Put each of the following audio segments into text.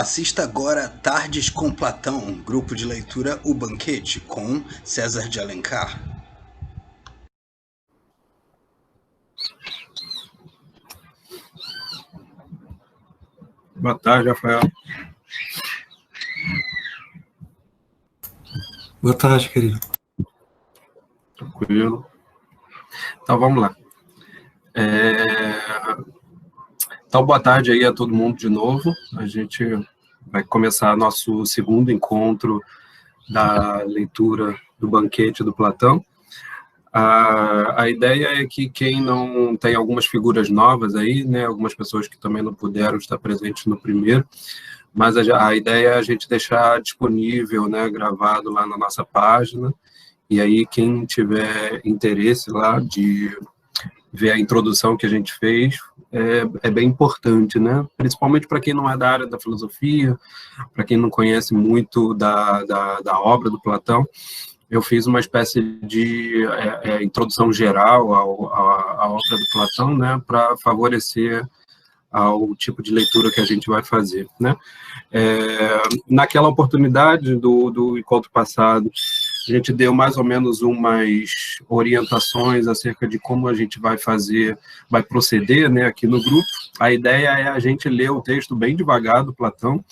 Assista agora Tardes com Platão, grupo de leitura O Banquete, com César de Alencar. Boa tarde, Rafael. Boa tarde, querido. Tranquilo. Então, vamos lá. Então, boa tarde aí a todo mundo de novo. A gente vai começar nosso segundo encontro da leitura do Banquete do Platão. A ideia é que quem não tem algumas figuras novas aí, né, algumas pessoas que também não puderam estar presentes no primeiro, mas a ideia é a gente deixar disponível, né, gravado lá na nossa página, e aí quem tiver interesse lá de ver a introdução que a gente fez, é bem importante, né, principalmente para quem não é da área da filosofia, para quem não conhece muito da obra do Platão. Eu fiz uma espécie de introdução geral à obra do Platão, né, para favorecer ao tipo de leitura que a gente vai fazer, né. Naquela oportunidade do encontro passado, a gente deu mais ou menos umas orientações acerca de como a gente vai proceder, né, aqui no grupo. A ideia é a gente ler o texto bem devagar do Platão,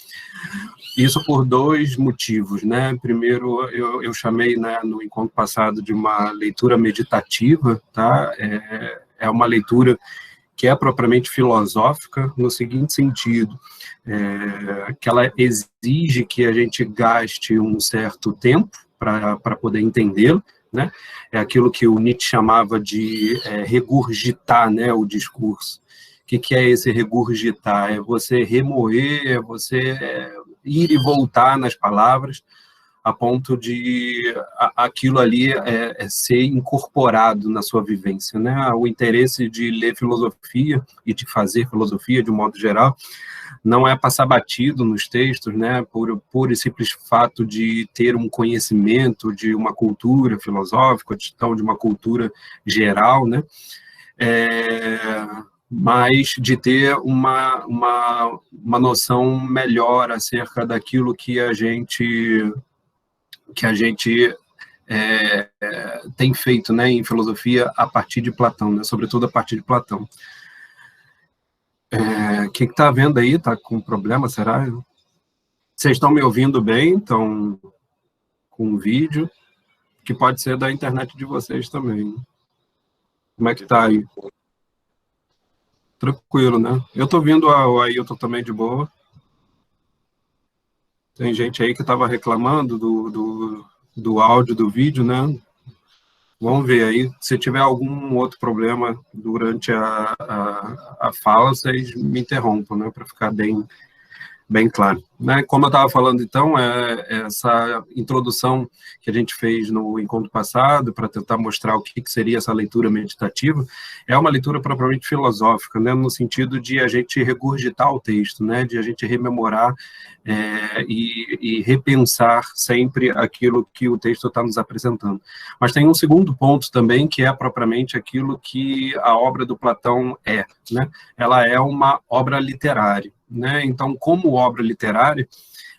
isso por dois motivos, né? Primeiro, eu chamei, né, no encontro passado de uma leitura meditativa, tá? É uma leitura que é propriamente filosófica, no seguinte sentido, que ela exige que a gente gaste um certo tempo para poder entendê-lo, né? É aquilo que o Nietzsche chamava de regurgitar, né, o discurso. O que é esse regurgitar? É você remoer, é você ir e voltar nas palavras, a ponto de aquilo ali ser incorporado na sua vivência, né? O interesse de ler filosofia e de fazer filosofia, de um modo geral, não é passar batido nos textos, né? Por simples fato de ter um conhecimento de uma cultura filosófica, então de uma cultura geral, né? Mas de ter uma noção melhor acerca daquilo que a gente tem feito, né, em filosofia a partir de Platão, né, sobretudo a partir de Platão. O que está havendo aí? Está com problema, será? Vocês estão me ouvindo bem? Estão com o vídeo? Que pode ser da internet de vocês também. Como é que está aí? Tranquilo, né? Eu estou ouvindo o Ailton também de boa. Tem gente aí que estava reclamando do áudio do vídeo, né? Vamos ver aí. Se tiver algum outro problema durante a fala, vocês me interrompam, né? Para ficar bem claro, né? Como eu estava falando, então, essa introdução que a gente fez no encontro passado, para tentar mostrar o que seria essa leitura meditativa, é uma leitura propriamente filosófica, né? No sentido de a gente regurgitar o texto, né? De a gente rememorar e repensar sempre aquilo que o texto está nos apresentando. Mas tem um segundo ponto também, que é propriamente aquilo que a obra do Platão né? Ela é uma obra literária, né? Então, como obra literária,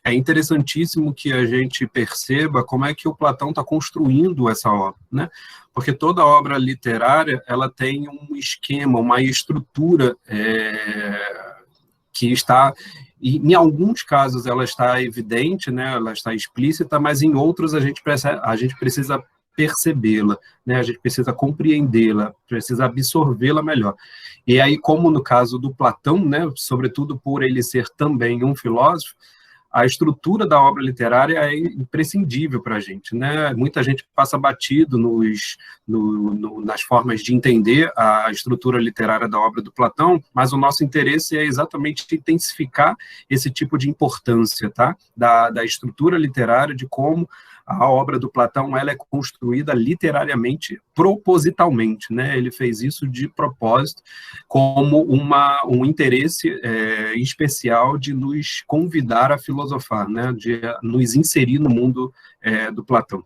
é interessantíssimo que a gente perceba como é que o Platão está construindo essa obra, né? Porque toda obra literária, ela tem um esquema, uma estrutura que está, em alguns casos ela está evidente, né? Ela está explícita, mas em outros a gente precisa percebê-la, né? A gente precisa compreendê-la, precisa absorvê-la melhor. E aí, como no caso do Platão, né, sobretudo por ele ser também um filósofo, a estrutura da obra literária é imprescindível para a gente, né? Muita gente passa batido nas formas de entender a estrutura literária da obra do Platão, mas o nosso interesse é exatamente intensificar esse tipo de importância, tá? Da estrutura literária, de como a obra do Platão ela é construída literariamente, propositalmente, né? Ele fez isso de propósito, como um interesse especial de nos convidar a filosofar, né? De nos inserir no mundo do Platão.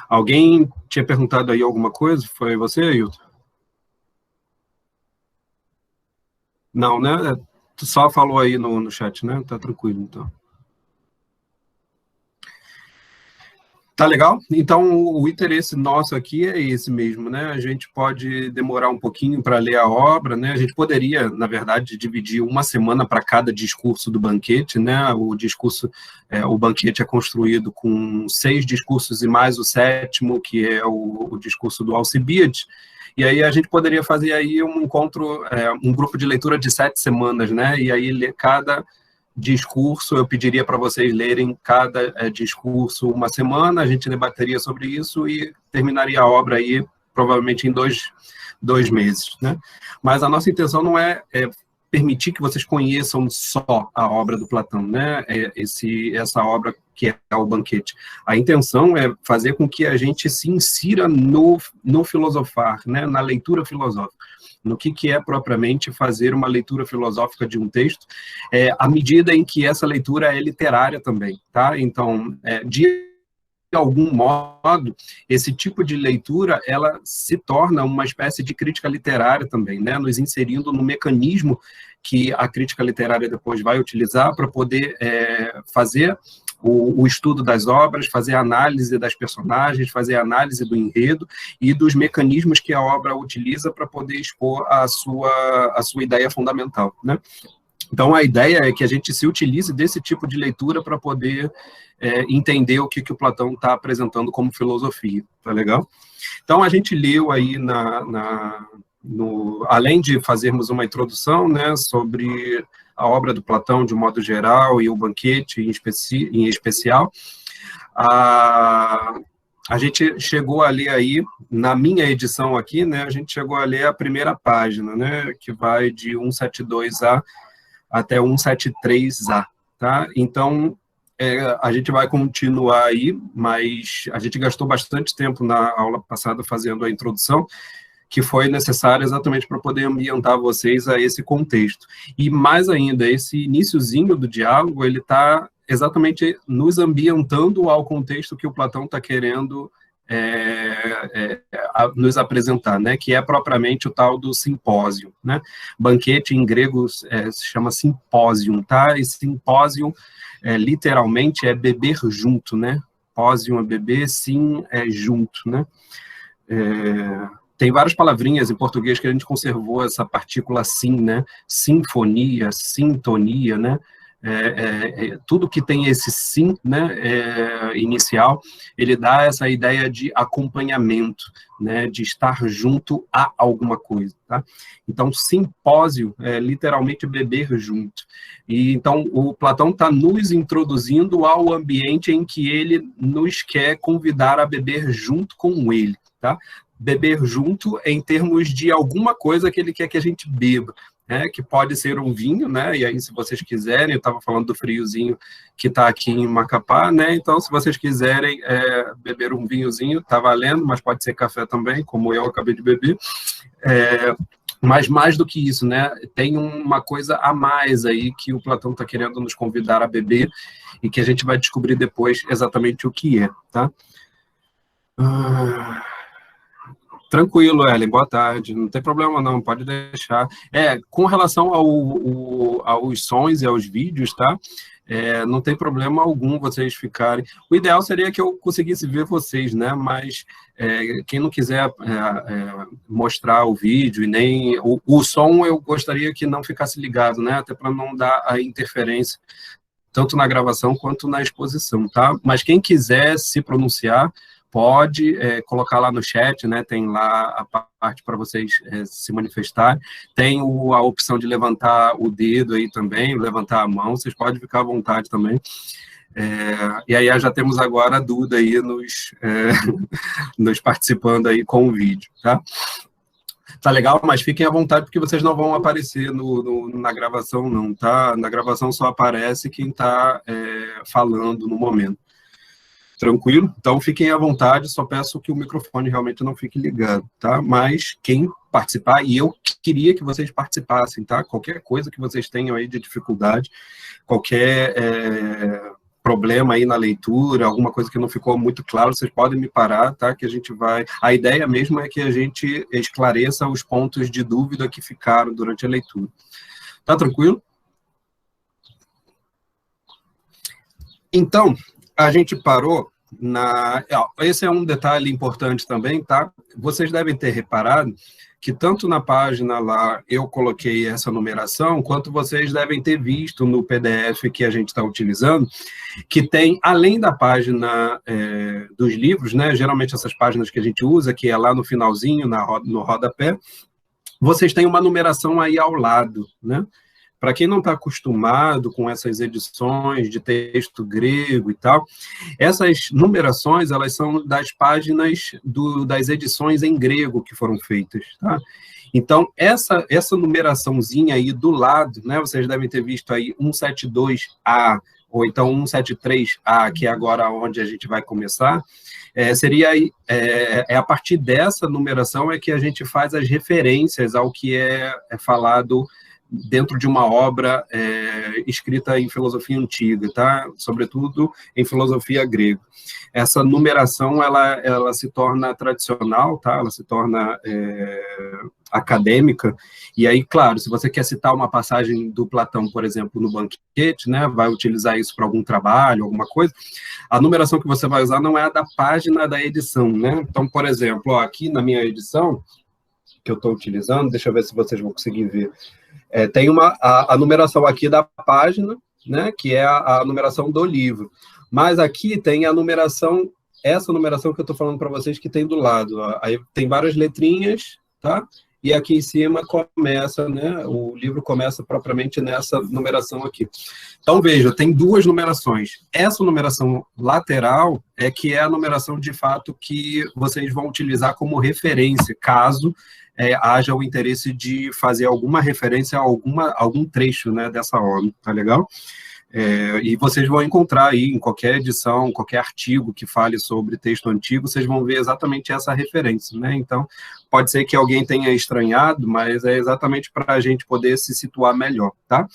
Alguém tinha perguntado aí alguma coisa? Foi você, Ailton? Não, né? Tu só falou aí no chat, né? Tá tranquilo, então. Tá legal? Então, o interesse nosso aqui é esse mesmo, né? A gente pode demorar um pouquinho para ler a obra, né? A gente poderia, na verdade, dividir uma semana para cada discurso do banquete, né? O banquete é construído com 6 discursos e mais o 7º, que é o discurso do Alcibiades. E aí a gente poderia fazer aí um encontro, um grupo de leitura de 7 semanas, né? E aí ler cada discurso, eu pediria para vocês lerem cada discurso uma semana, a gente debateria sobre isso e terminaria a obra aí provavelmente em dois meses, né? Mas a nossa intenção não é permitir que vocês conheçam só a obra do Platão, né? Essa obra que é o Banquete. A intenção é fazer com que a gente se insira no filosofar, né? Na leitura filosófica, no que é propriamente fazer uma leitura filosófica de um texto, à medida em que essa leitura é literária também, tá? Então, de algum modo, esse tipo de leitura, ela se torna uma espécie de crítica literária também, né? Nos inserindo no mecanismo que a crítica literária depois vai utilizar para poder fazer o estudo das obras, fazer a análise das personagens, fazer a análise do enredo e dos mecanismos que a obra utiliza para poder expor a sua ideia fundamental, né? Então, a ideia é que a gente se utilize desse tipo de leitura para poder entender o que o Platão está apresentando como filosofia, tá legal? Então, a gente leu aí, além de fazermos uma introdução, né, sobre a obra do Platão de um modo geral e o Banquete em especial, a gente chegou a ler aí, na minha edição aqui, né, a gente chegou a ler a primeira página, né, que vai de 172A até 173A, tá? Então, a gente vai continuar aí, mas a gente gastou bastante tempo na aula passada fazendo a introdução, que foi necessário exatamente para poder ambientar vocês a esse contexto. E mais ainda, esse iniciozinho do diálogo, ele está exatamente nos ambientando ao contexto que o Platão está querendo nos apresentar, né, que é propriamente o tal do simpósio, né? Banquete em grego se chama simpósium, tá? E simpósio literalmente é beber junto, né? Pósium é beber, sim é junto, né? Tem várias palavrinhas em português que a gente conservou essa partícula sim, né? Sinfonia, sintonia, né? Tudo que tem esse sim, né, inicial, ele dá essa ideia de acompanhamento, né, de estar junto a alguma coisa, tá? Então, simpósio é literalmente beber junto. E então o Platão está nos introduzindo ao ambiente em que ele nos quer convidar a beber junto com ele, tá? Beber junto em termos de alguma coisa que ele quer que a gente beba, né, que pode ser um vinho, né, e aí se vocês quiserem, eu estava falando do friozinho que está aqui em Macapá, né, então se vocês quiserem beber um vinhozinho, está valendo, mas pode ser café também, como eu acabei de beber, mas mais do que isso, né, tem uma coisa a mais aí que o Platão está querendo nos convidar a beber e que a gente vai descobrir depois exatamente o que é, tá? Tranquilo, Ellen, boa tarde. Não tem problema não, pode deixar. Com relação aos sons e aos vídeos, tá? Não tem problema algum vocês ficarem... O ideal seria que eu conseguisse ver vocês, né? Mas quem não quiser mostrar o vídeo e nem... O som eu gostaria que não ficasse ligado, né? Até para não dar a interferência, tanto na gravação quanto na exposição, tá? Mas quem quiser se pronunciar, pode colocar lá no chat, né? Tem lá a parte para vocês se manifestarem. Tem a opção de levantar o dedo aí também, levantar a mão, vocês podem ficar à vontade também. E aí já temos agora a Duda aí nos participando aí com o vídeo, tá? Tá legal, mas fiquem à vontade porque vocês não vão aparecer na gravação não, tá? Na gravação só aparece quem está falando no momento. Tranquilo? Então, fiquem à vontade, só peço que o microfone realmente não fique ligado, tá? Mas quem participar, e eu queria que vocês participassem, tá? Qualquer coisa que vocês tenham aí de dificuldade, qualquer problema aí na leitura, alguma coisa que não ficou muito claro, vocês podem me parar, tá? Que a gente vai... A ideia mesmo é que a gente esclareça os pontos de dúvida que ficaram durante a leitura. Tá tranquilo? Então, a gente parou na... Esse é um detalhe importante também, tá? Vocês devem ter reparado que tanto na página lá eu coloquei essa numeração, quanto vocês devem ter visto no PDF que a gente está utilizando, que tem, além da página dos livros, né, geralmente essas páginas que a gente usa, que é lá no finalzinho, no rodapé, vocês têm uma numeração aí ao lado, né? Para quem não está acostumado com essas edições de texto grego e tal, essas numerações, elas são das páginas das edições em grego que foram feitas, tá? Então, essa numeraçãozinha aí do lado, né, vocês devem ter visto aí 172A, ou então 173A, que é agora onde a gente vai começar, seria a partir dessa numeração é que a gente faz as referências ao que é falado dentro de uma obra escrita em filosofia antiga, tá? Sobretudo em filosofia grega. Essa numeração, ela se torna tradicional, tá? Ela se torna acadêmica, e aí, claro, se você quer citar uma passagem do Platão, por exemplo, no Banquete, né, vai utilizar isso para algum trabalho, alguma coisa, a numeração que você vai usar não é a da página da edição, né? Então, por exemplo, aqui na minha edição, que eu estou utilizando, deixa eu ver se vocês vão conseguir ver, tem a numeração aqui da página, né, que é a numeração do livro. Mas aqui tem a numeração, essa numeração que eu estou falando para vocês que tem do lado. Ó. Aí tem várias letrinhas, tá? E aqui em cima começa, né, o livro começa propriamente nessa numeração aqui. Então, veja, tem duas numerações. Essa numeração lateral que é a numeração, de fato, que vocês vão utilizar como referência, caso haja o interesse de fazer alguma referência a algum trecho, né, dessa obra, tá legal? E vocês vão encontrar aí em qualquer edição, qualquer artigo que fale sobre texto antigo, vocês vão ver exatamente essa referência, né? Então, pode ser que alguém tenha estranhado, mas é exatamente para a gente poder se situar melhor, tá?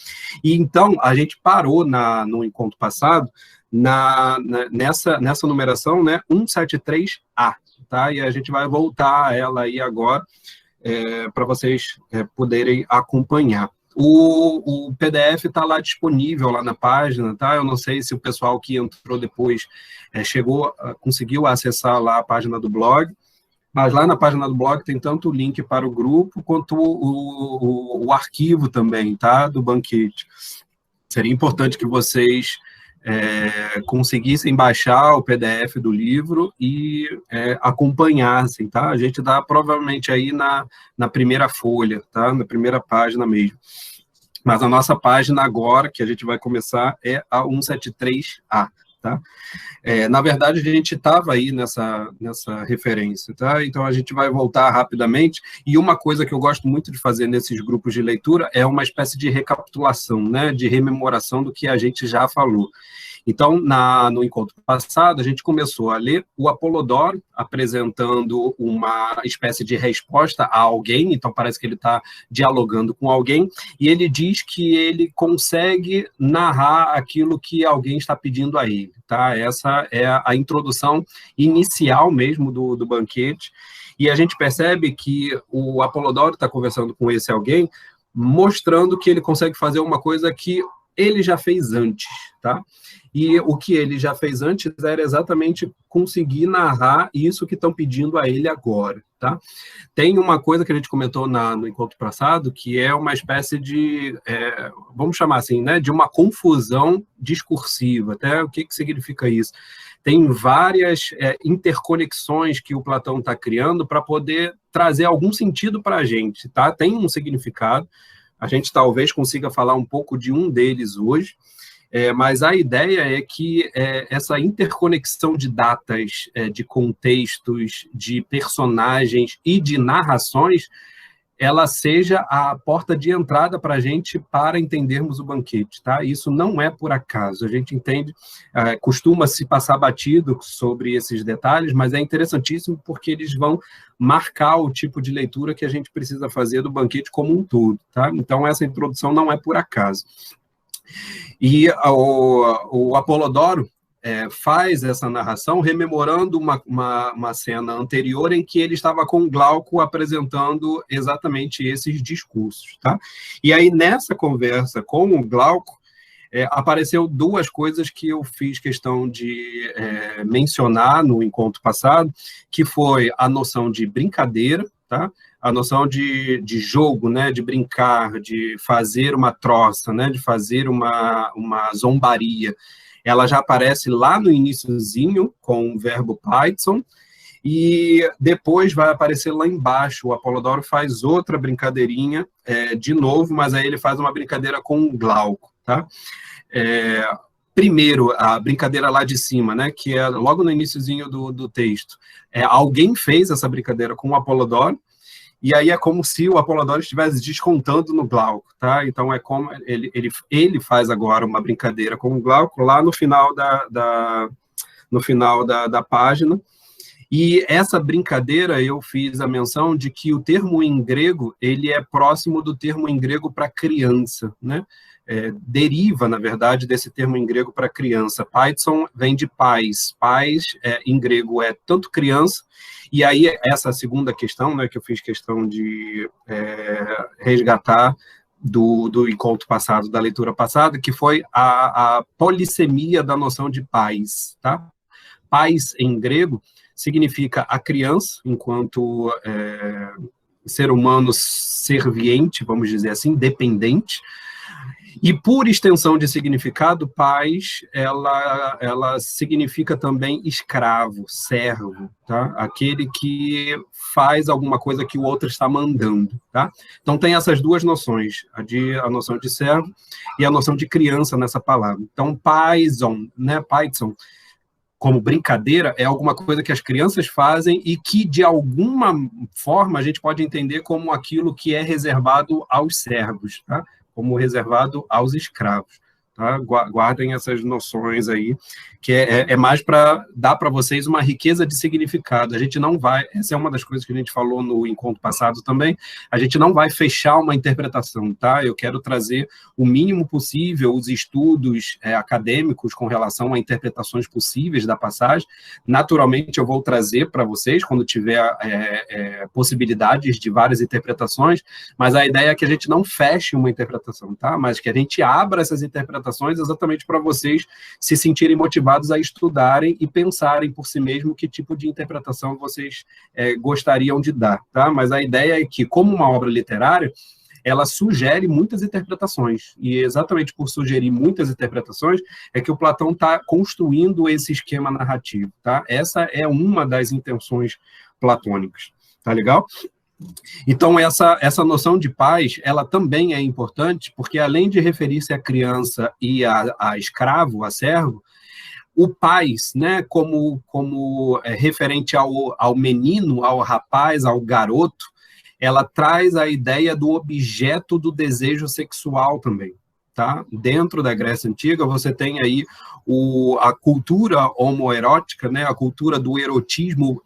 E então, a gente parou no encontro passado, nessa numeração, né, 173A, tá? E a gente vai voltar a ela aí agora, para vocês poderem acompanhar. O PDF está lá disponível, lá na página, tá? Eu não sei se o pessoal que entrou depois conseguiu acessar lá a página do blog, mas lá na página do blog tem tanto o link para o grupo, quanto o arquivo também, tá? Do Banquete. Seria importante que vocês conseguissem baixar o PDF do livro e acompanhassem, tá? A gente dá provavelmente aí na primeira folha, tá? Na primeira página mesmo. Mas a nossa página agora, que a gente vai começar, é a 173A, tá? Na verdade, a gente estava aí nessa referência, tá? Então, a gente vai voltar rapidamente, e uma coisa que eu gosto muito de fazer nesses grupos de leitura é uma espécie de recapitulação, né? De rememoração do que a gente já falou. Então, no encontro passado, a gente começou a ler o Apolodoro, apresentando uma espécie de resposta a alguém, então parece que ele está dialogando com alguém, e ele diz que ele consegue narrar aquilo que alguém está pedindo a ele, tá? Essa é a introdução inicial mesmo do Banquete, e a gente percebe que o Apolodoro está conversando com esse alguém, mostrando que ele consegue fazer uma coisa que ele já fez antes, tá? E o que ele já fez antes era exatamente conseguir narrar isso que estão pedindo a ele agora, tá? Tem uma coisa que a gente comentou no encontro passado, que é uma espécie de, vamos chamar assim, né, de uma confusão discursiva, até o que significa isso? Tem várias interconexões que o Platão está criando para poder trazer algum sentido para a gente, tá? Tem um significado, a gente talvez consiga falar um pouco de um deles hoje, mas a ideia é que essa interconexão de datas, de contextos, de personagens e de narrações, ela seja a porta de entrada para a gente para entendermos o Banquete, tá? Isso não é por acaso, a gente entende, costuma-se passar batido sobre esses detalhes, mas é interessantíssimo porque eles vão marcar o tipo de leitura que a gente precisa fazer do Banquete como um todo, tá? Então, essa introdução não é por acaso. E o Apolodoro faz essa narração rememorando uma cena anterior em que ele estava com o Glauco apresentando exatamente esses discursos, tá? E aí, nessa conversa com o Glauco, apareceu duas coisas que eu fiz questão de mencionar no encontro passado, que foi a noção de brincadeira, tá? A noção de jogo, né? De brincar, de fazer uma troça, né? De fazer uma zombaria. Ela já aparece lá no iniciozinho, com o verbo paidon, e depois vai aparecer lá embaixo. O Apolodoro faz outra brincadeirinha, de novo, mas aí ele faz uma brincadeira com o Glauco, tá? Primeiro, a brincadeira lá de cima, né, que é logo no iniciozinho do texto. Alguém fez essa brincadeira com o Apolodoro, e aí é como se o Apolodoro estivesse descontando no Glauco, tá? Então é como ele faz agora uma brincadeira com o Glauco lá no final da página. E essa brincadeira, eu fiz a menção de que o termo em grego, ele é próximo do termo em grego para criança, né? Deriva, na verdade, desse termo em grego para criança. Paidon vem de pais. Pais, em grego, é tanto criança, e aí essa segunda questão, né, que eu fiz questão de resgatar do encontro passado, da leitura passada, que foi a polissemia da noção de pais, tá? Pais, em grego, significa a criança, enquanto ser humano serviente, vamos dizer assim, dependente, e por extensão de significado, pais, ela significa também escravo, servo, tá? Aquele que faz alguma coisa que o outro está mandando, tá? Então tem essas duas noções, a noção de servo e a noção de criança nessa palavra. Então, paison, né, paidon, como brincadeira, é alguma coisa que as crianças fazem e que, de alguma forma, a gente pode entender como aquilo que é reservado aos servos, tá? Como reservado aos escravos. Tá? Guardem essas noções aí, que é mais para dar para vocês uma riqueza de significado. A gente não vai, essa é uma das coisas que a gente falou no encontro passado também, a gente não vai fechar uma interpretação, tá? Eu quero trazer o mínimo possível os estudos acadêmicos com relação a interpretações possíveis da passagem. Naturalmente, eu vou trazer para vocês, quando tiver possibilidades de várias interpretações, mas a ideia é que a gente não feche uma interpretação, tá? Mas que a gente abra essas interpretações exatamente para vocês se sentirem motivados a estudarem e pensarem por si mesmo que tipo de interpretação vocês gostariam de dar, tá? Mas a ideia é que, como uma obra literária, ela sugere muitas interpretações, e exatamente por sugerir muitas interpretações é que o Platão está construindo esse esquema narrativo, tá? Essa é uma das intenções platônicas, tá legal? Então, essa noção de pais, ela também é importante, porque além de referir-se à criança e a escravo, a servo, o pais, né, como referente ao menino, ao rapaz, ao garoto, ela traz a ideia do objeto do desejo sexual também. Tá? Dentro da Grécia Antiga, você tem aí a cultura homoerótica, né, a cultura do erotismo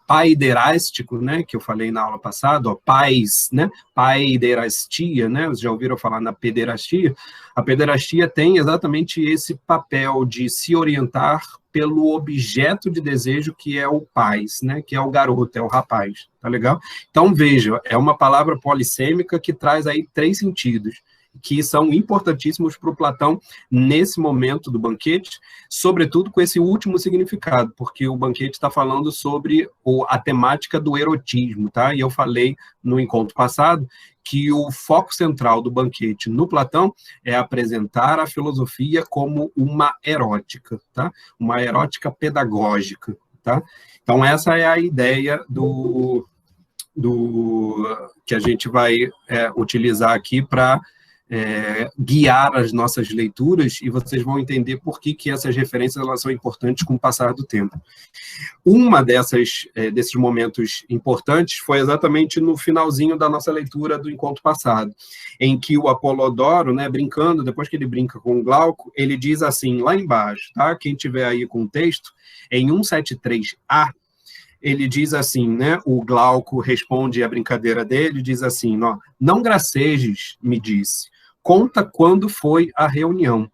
paiderástico, né, que eu falei na aula passada, pais, né, paiderastia, né, vocês já ouviram falar na pederastia? A pederastia tem exatamente esse papel de se orientar pelo objeto de desejo que é o pais, né, que é o garoto, é o rapaz, tá legal? Então, veja, é uma palavra polissêmica que traz aí 3 sentidos, que são importantíssimos para o Platão nesse momento do banquete, sobretudo com esse último significado, porque o banquete está falando sobre a temática do erotismo, tá? E eu falei no encontro passado que o foco central do banquete no Platão é apresentar a filosofia como uma erótica, tá? Uma erótica pedagógica, tá? Então, essa é a ideia que a gente vai utilizar aqui para guiar as nossas leituras, e vocês vão entender por que essas referências elas são importantes com o passar do tempo. Uma desses momentos importantes foi exatamente no finalzinho da nossa leitura do encontro passado, em que o Apolodoro, né, brincando, depois que ele brinca com o Glauco, ele diz assim, lá embaixo, tá? Quem tiver aí com o texto, em 173a, ele diz assim, né, o Glauco responde a brincadeira dele, diz assim, não gracejes, me disse, conta quando foi a reunião.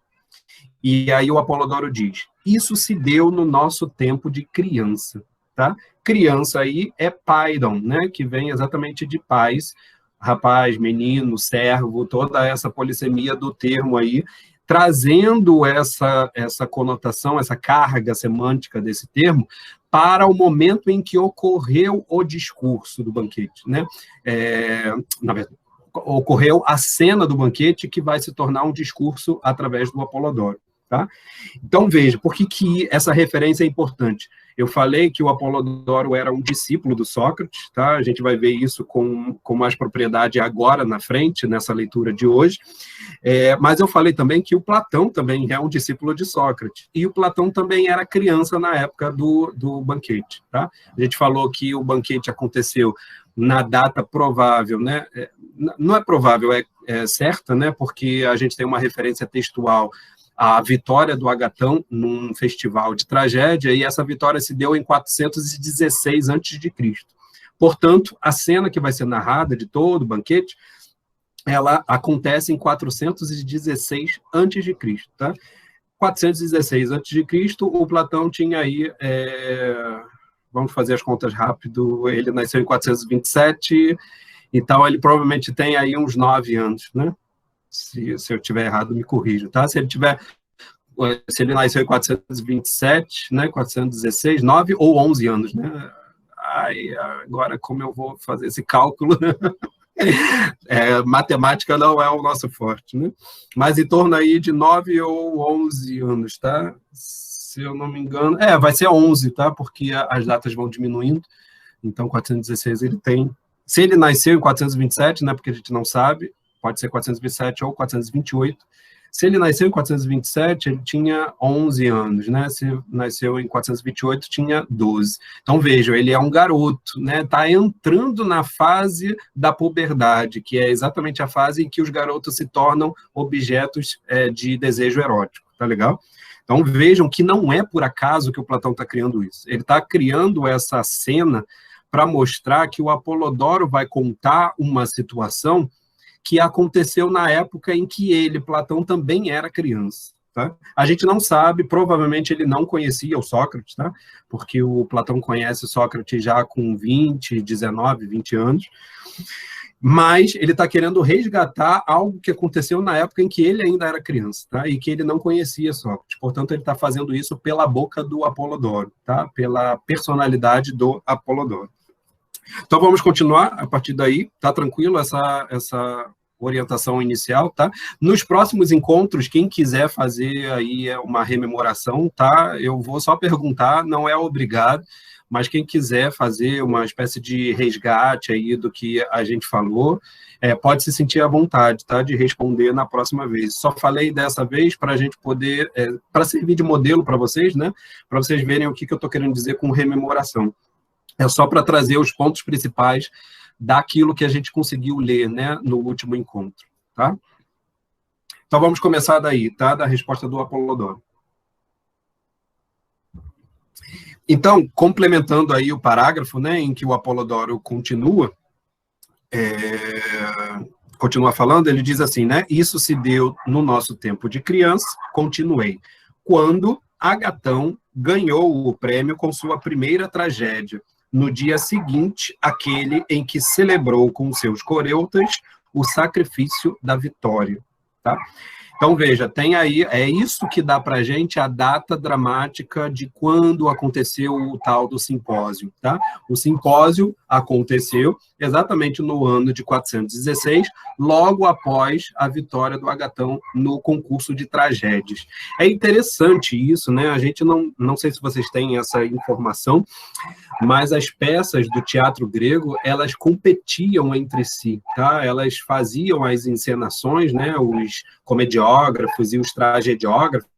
E aí o Apolodoro diz, isso se deu no nosso tempo de criança, tá? Criança aí é paidon, né, que vem exatamente de pais, rapaz, menino, servo, toda essa polissemia do termo aí, trazendo essa conotação, essa carga semântica desse termo para o momento em que ocorreu o discurso do banquete, né? Na verdade, ocorreu a cena do banquete, que vai se tornar um discurso através do Apolodoro. Tá? Então, veja, por que essa referência é importante? Eu falei que o Apolodoro era um discípulo do Sócrates, tá? A gente vai ver isso com mais propriedade agora, na frente, nessa leitura de hoje, mas eu falei também que o Platão também é um discípulo de Sócrates, e o Platão também era criança na época do banquete. Tá? A gente falou que o banquete aconteceu na data provável, né? Não é provável, é certa, né? Porque a gente tem uma referência textual a vitória do Agatão num festival de tragédia, e essa vitória se deu em 416 a.C. Portanto, a cena que vai ser narrada de todo o banquete, ela acontece em 416 a.C., tá? 416 a.C., o Platão tinha aí, vamos fazer as contas rápido, ele nasceu em 427, então ele provavelmente tem aí uns 9 anos, né? Se eu estiver errado, me corrijo, tá? Se ele nasceu em 427, né? 416, 9 ou 11 anos, né? Ai, agora, como eu vou fazer esse cálculo? Matemática não é o nosso forte, né? Mas em torno aí de 9 ou 11 anos, tá? Se eu não me engano, vai ser 11, tá? Porque as datas vão diminuindo, então 416 ele tem. Se ele nasceu em 427, né? Porque a gente não sabe, pode ser 427 ou 428. Se ele nasceu em 427, ele tinha 11 anos, né? Se nasceu em 428, tinha 12. Então, vejam, ele é um garoto, né? Está entrando na fase da puberdade, que é exatamente a fase em que os garotos se tornam objetos de desejo erótico, tá legal? Então, vejam que não é por acaso que o Platão está criando isso. Ele está criando essa cena para mostrar que o Apolodoro vai contar uma situação que aconteceu na época em que ele, Platão, também era criança. Tá? A gente não sabe, provavelmente ele não conhecia o Sócrates, tá? Porque o Platão conhece Sócrates já com 20, 19, 20 anos, mas ele está querendo resgatar algo que aconteceu na época em que ele ainda era criança, tá? E que ele não conhecia Sócrates. Portanto, ele está fazendo isso pela boca do Apolodoro, tá? Pela personalidade do Apolodoro. Então, vamos continuar a partir daí, tá tranquilo essa orientação inicial, tá? Nos próximos encontros, quem quiser fazer aí uma rememoração, tá? Eu vou só perguntar, não é obrigado, mas quem quiser fazer uma espécie de resgate aí do que a gente falou, pode se sentir à vontade, tá? De responder na próxima vez. Só falei dessa vez para a gente poder, para servir de modelo para vocês, né? Para vocês verem o que eu estou querendo dizer com rememoração. É só para trazer os pontos principais daquilo que a gente conseguiu ler, né, no último encontro, tá? Então, vamos começar daí, tá? Da resposta do Apolodoro. Então, complementando aí o parágrafo, né, em que o Apolodoro continua falando, ele diz assim, né, isso se deu no nosso tempo de criança, continuei, quando Agatão ganhou o prêmio com sua primeira tragédia, no dia seguinte, aquele em que celebrou com seus coreutas o sacrifício da vitória. Tá? Então, veja, tem aí, é isso que dá para a gente a data dramática de quando aconteceu o tal do simpósio. Tá? O simpósio aconteceu exatamente no ano de 416, logo após a vitória do Agatão no concurso de tragédias. É interessante isso, né? A gente não sei se vocês têm essa informação, mas as peças do teatro grego, elas competiam entre si, tá? Elas faziam as encenações, né? Os comediógrafos e os tragediógrafos,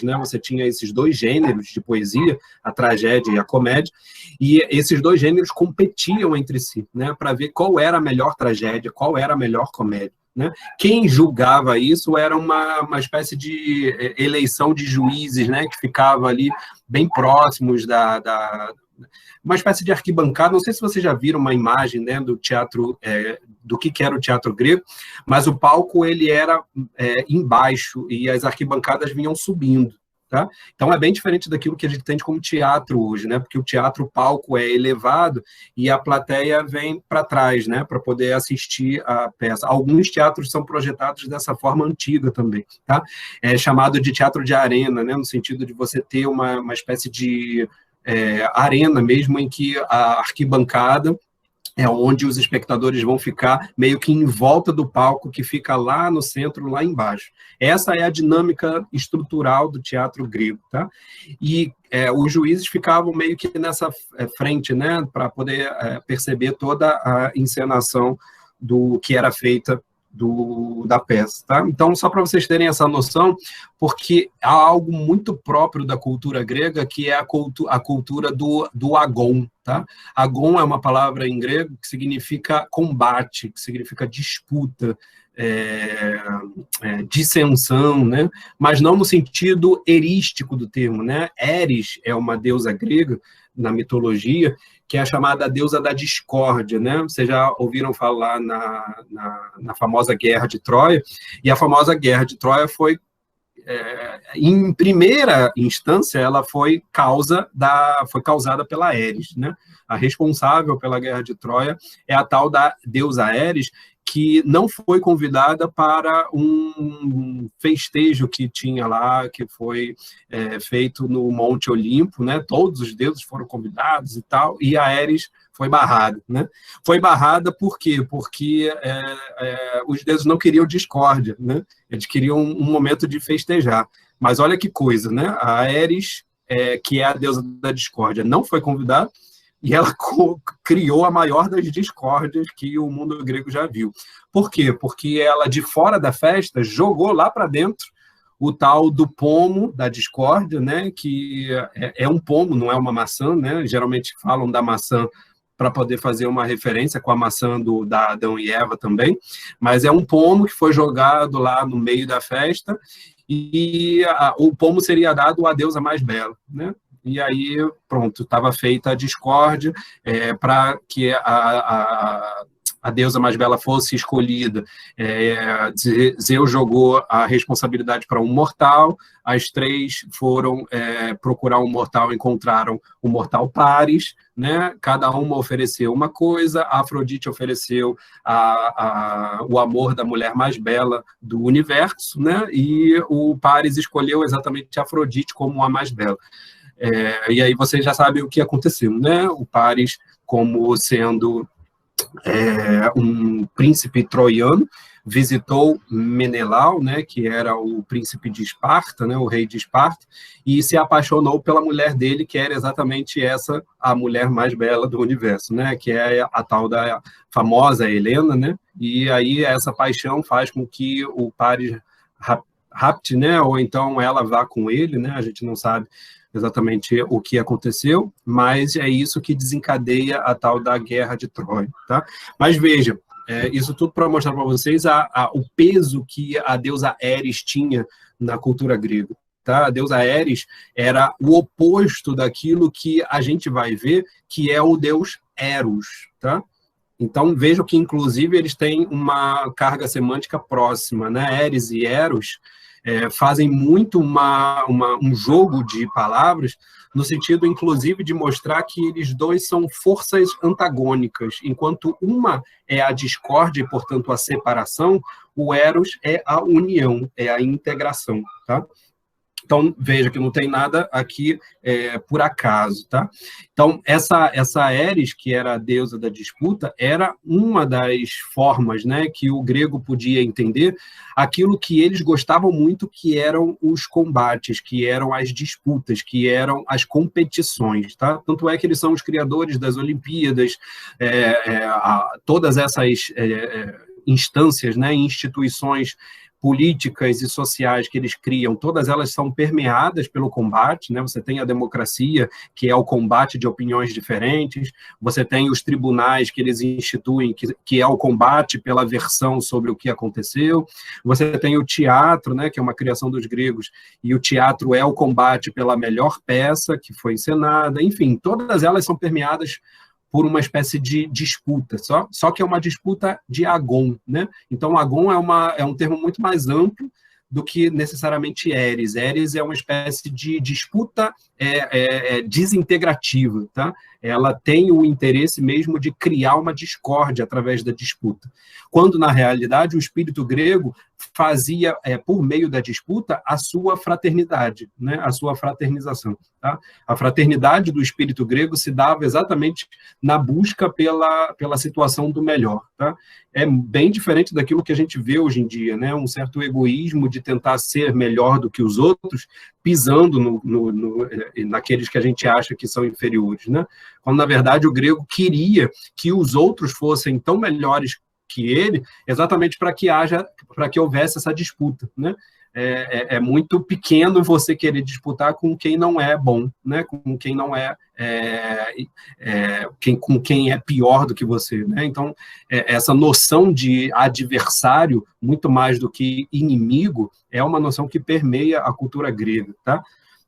né? Você tinha esses dois gêneros de poesia, a tragédia e a comédia, e esses dois gêneros competiam entre si, né? Para ver qual era a melhor tragédia, qual era a melhor comédia. Né? Quem julgava isso era uma espécie de eleição de juízes, né? Que ficava ali bem próximos uma espécie de arquibancada. Não sei se vocês já viram uma imagem, né, do teatro, do que era o teatro grego, mas o palco ele era embaixo e as arquibancadas vinham subindo. tá? Então é bem diferente daquilo que a gente entende como teatro hoje, né? Porque o teatro, o palco é elevado e a plateia vem para trás, né? Para poder assistir a peça. Alguns teatros são projetados dessa forma antiga também, tá? É chamado de teatro de arena, né? No sentido de você ter uma espécie de arena mesmo, em que a arquibancada é onde os espectadores vão ficar meio que em volta do palco, que fica lá no centro, lá embaixo. Essa é a dinâmica estrutural do teatro grego, tá? E os juízes ficavam meio que nessa frente, né, para poder perceber toda a encenação do que era feita da peça, tá? Então, só para vocês terem essa noção, porque há algo muito próprio da cultura grega, que é a cultura do agon, tá? Agon é uma palavra em grego que significa combate, que significa disputa, dissensão, né? Mas não no sentido erístico do termo, né? Eris é uma deusa grega na mitologia, que é a chamada deusa da discórdia, né? Vocês já ouviram falar na famosa Guerra de Troia, e a famosa Guerra de Troia foi, em primeira instância, ela foi causada pela Ares, né? A responsável pela Guerra de Troia é a tal da deusa Ares, que não foi convidada para um festejo que tinha lá, que foi feito no Monte Olimpo, né? Todos os deuses foram convidados e tal, e a Ares foi barrada, né? Foi barrada por quê? Porque os deuses não queriam discórdia, né? Eles queriam um momento de festejar. Mas olha que coisa, né? A Ares, que é a deusa da discórdia, não foi convidada, e ela criou a maior das discórdias que o mundo grego já viu. Por quê? Porque ela, de fora da festa, jogou lá para dentro o tal do pomo da discórdia, né? Que é um pomo, não é uma maçã, né? Geralmente falam da maçã para poder fazer uma referência com a maçã da Adão e Eva também, mas é um pomo que foi jogado lá no meio da festa, e o pomo seria dado à deusa mais bela, né? E aí, pronto, estava feita a discórdia para que a deusa mais bela fosse escolhida. Zeus jogou a responsabilidade para um mortal, as três foram procurar um mortal, encontraram o mortal Paris, né? Cada uma ofereceu uma coisa, a Afrodite ofereceu o amor da mulher mais bela do universo, né? E o Paris escolheu exatamente a Afrodite como a mais bela. E aí vocês já sabem o que aconteceu, né? O Paris, como sendo um príncipe troiano, visitou Menelau, né, que era o príncipe de Esparta, né, o rei de Esparta, e se apaixonou pela mulher dele, que era exatamente essa, a mulher mais bela do universo, né, que é a tal da famosa Helena, né? E aí essa paixão faz com que o Paris rapte, né, ou então ela vá com ele, né? A gente não sabe exatamente o que aconteceu, mas é isso que desencadeia a tal da Guerra de Troia, tá? Mas veja, isso tudo para mostrar para vocês o peso que a deusa Ares tinha na cultura grega, tá? A deusa Ares era o oposto daquilo que a gente vai ver, que é o deus Eros, tá? Então, vejam que, inclusive, eles têm uma carga semântica próxima, né? Ares e Eros fazem muito um jogo de palavras, no sentido, inclusive, de mostrar que eles dois são forças antagônicas. Enquanto uma é a discórdia e, portanto, a separação, o Eros é a união, é a integração, tá? Então, veja que não tem nada aqui por acaso, tá? Então, essa Ares, que era a deusa da disputa, era uma das formas, né, que o grego podia entender aquilo que eles gostavam muito, que eram os combates, que eram as disputas, que eram as competições, tá? Tanto é que eles são os criadores das Olimpíadas, todas essas instâncias, né, instituições políticas e sociais que eles criam, todas elas são permeadas pelo combate, né? Você tem a democracia, que é o combate de opiniões diferentes, você tem os tribunais que eles instituem, que é o combate pela versão sobre o que aconteceu, você tem o teatro, né, que é uma criação dos gregos, e o teatro é o combate pela melhor peça que foi encenada, enfim, todas elas são permeadas por uma espécie de disputa, só que é uma disputa de agon, né? Então, agon é um termo muito mais amplo do que necessariamente Eris. Eris é uma espécie de disputa desintegrativa, tá? Ela tem o interesse mesmo de criar uma discórdia através da disputa, quando, na realidade, o espírito grego fazia, por meio da disputa, a sua fraternidade, né? A sua fraternização. Tá? A fraternidade do espírito grego se dava exatamente na busca pela situação do melhor. Tá? É bem diferente daquilo que a gente vê hoje em dia, né? Um certo egoísmo de tentar ser melhor do que os outros, pisando naqueles que a gente acha que são inferiores. Né? Quando, na verdade, o grego queria que os outros fossem tão melhores que ele, exatamente para que houvesse essa disputa, né? É muito pequeno você querer disputar com quem não é bom, né? Com quem não com quem é pior do que você, né? Então, essa noção de adversário, muito mais do que inimigo, é uma noção que permeia a cultura grega, tá?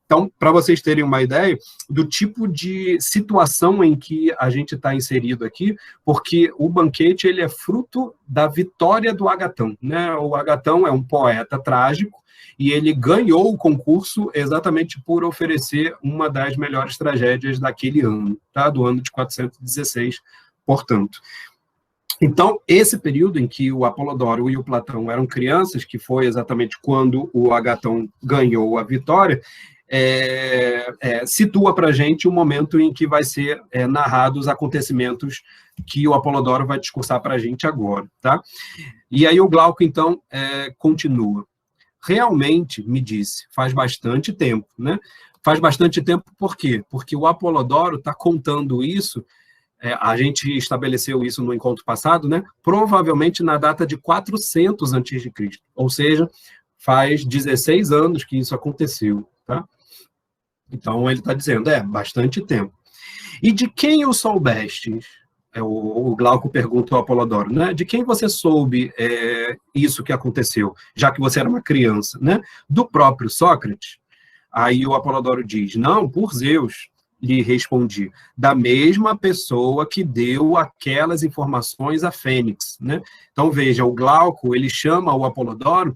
Então, para vocês terem uma ideia do tipo de situação em que a gente está inserido aqui, porque o banquete ele é fruto da vitória do Agatão, né? O Agatão é um poeta trágico e ele ganhou o concurso exatamente por oferecer uma das melhores tragédias daquele ano, tá? Do ano de 416, portanto. Então, esse período em que o Apolodoro e o Platão eram crianças, que foi exatamente quando o Agatão ganhou a vitória, situa para a gente o momento em que vai ser narrado os acontecimentos que o Apolodoro vai discursar para a gente agora. Tá? E aí o Glauco, então, continua. Realmente, me disse, faz bastante tempo. Né? Faz bastante tempo por quê? Porque o Apolodoro está contando isso, a gente estabeleceu isso no encontro passado, né? Provavelmente na data de 400 a.C., ou seja, faz 16 anos que isso aconteceu. Tá? Então, ele está dizendo, bastante tempo. E de quem o soubestes? O Glauco pergunta ao Apolodoro, né? De quem você soube isso que aconteceu, já que você era uma criança, né? Do próprio Sócrates? Aí o Apolodoro diz, não, por Zeus, lhe respondi, da mesma pessoa que deu aquelas informações a Fênix, né? Então, veja, o Glauco, ele chama o Apolodoro,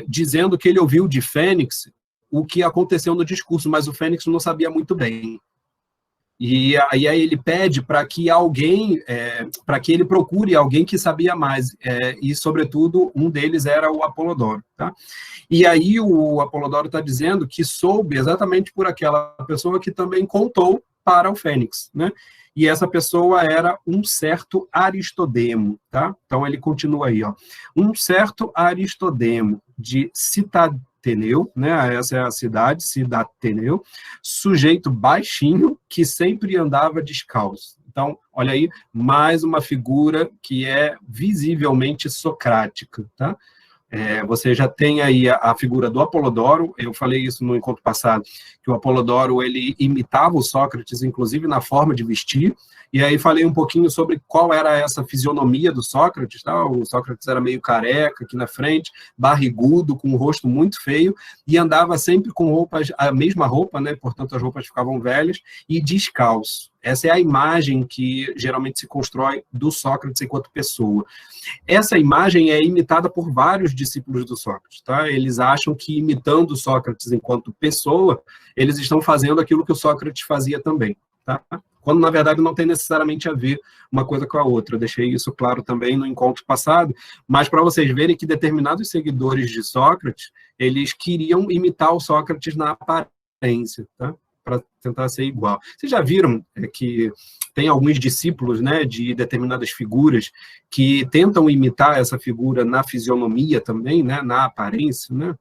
dizendo que ele ouviu de Fênix o que aconteceu no discurso, mas o Fênix não sabia muito bem. E aí ele pede para que alguém, para que ele procure alguém que sabia mais, e, sobretudo, um deles era o Apolodoro. Tá? E aí o Apolodoro está dizendo que soube exatamente por aquela pessoa que também contou para o Fênix, né? E essa pessoa era um certo Aristodemo, tá? Então ele continua aí, ó. Um certo Aristodemo de Citateneu, né? Essa é a cidade, Citateneu, sujeito baixinho que sempre andava descalço. Então, olha aí, mais uma figura que é visivelmente socrática, tá? Você já tem aí a figura do Apolodoro, eu falei isso no encontro passado, que o Apolodoro ele imitava o Sócrates, inclusive na forma de vestir, e aí falei um pouquinho sobre qual era essa fisionomia do Sócrates, tá? O Sócrates era meio careca aqui na frente, barrigudo, com um rosto muito feio, e andava sempre com roupas, a mesma roupa, né? Portanto as roupas ficavam velhas, e descalço. Essa é a imagem que geralmente se constrói do Sócrates enquanto pessoa. Essa imagem é imitada por vários discípulos do Sócrates, tá? Eles acham que imitando o Sócrates enquanto pessoa, eles estão fazendo aquilo que o Sócrates fazia também, tá? Quando, na verdade, não tem necessariamente a ver uma coisa com a outra. Eu deixei isso claro também no encontro passado, mas para vocês verem que determinados seguidores de Sócrates, eles queriam imitar o Sócrates na aparência, tá? Para tentar ser igual. Vocês já viram que tem alguns discípulos, né, de determinadas figuras que tentam imitar essa figura na fisionomia também, né, na aparência, né?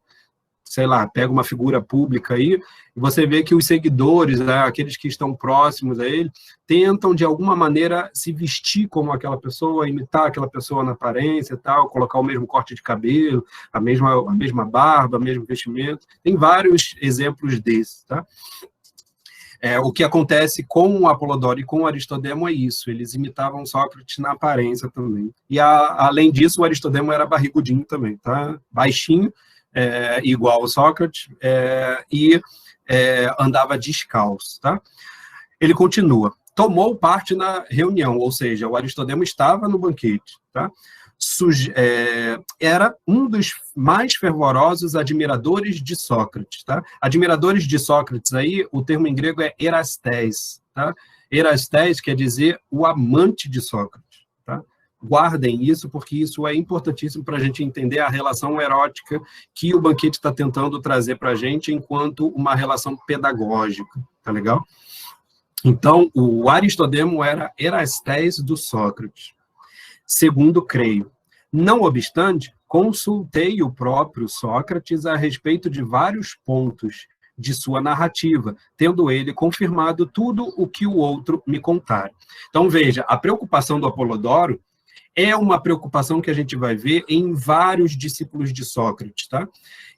Sei lá, pega uma figura pública aí, e você vê que os seguidores, né, aqueles que estão próximos a ele, tentam, de alguma maneira, se vestir como aquela pessoa, imitar aquela pessoa na aparência e tal, colocar o mesmo corte de cabelo, a mesma barba, o mesmo vestimento. Tem vários exemplos desses, tá? O que acontece com o Apolodoro e com o Aristodemo é isso, eles imitavam Sócrates na aparência também. E, além disso, o Aristodemo era barrigudinho também, tá? Baixinho, igual ao Sócrates, e andava descalço. Tá? Ele continua. Tomou parte na reunião, ou seja, o Aristodemo estava no banquete. Tá? era um dos mais fervorosos admiradores de Sócrates, tá? Admiradores de Sócrates aí, o termo em grego é erastés, tá? Erastés quer dizer o amante de Sócrates, tá? Guardem isso, porque isso é importantíssimo para a gente entender a relação erótica que o Banquete está tentando trazer para a gente enquanto uma relação pedagógica, tá legal? Então, o Aristodemo era erastés do Sócrates, segundo creio. Não obstante, consultei o próprio Sócrates a respeito de vários pontos de sua narrativa, tendo ele confirmado tudo o que o outro me contara. Então, veja, a preocupação do Apolodoro é uma preocupação que a gente vai ver em vários discípulos de Sócrates, tá?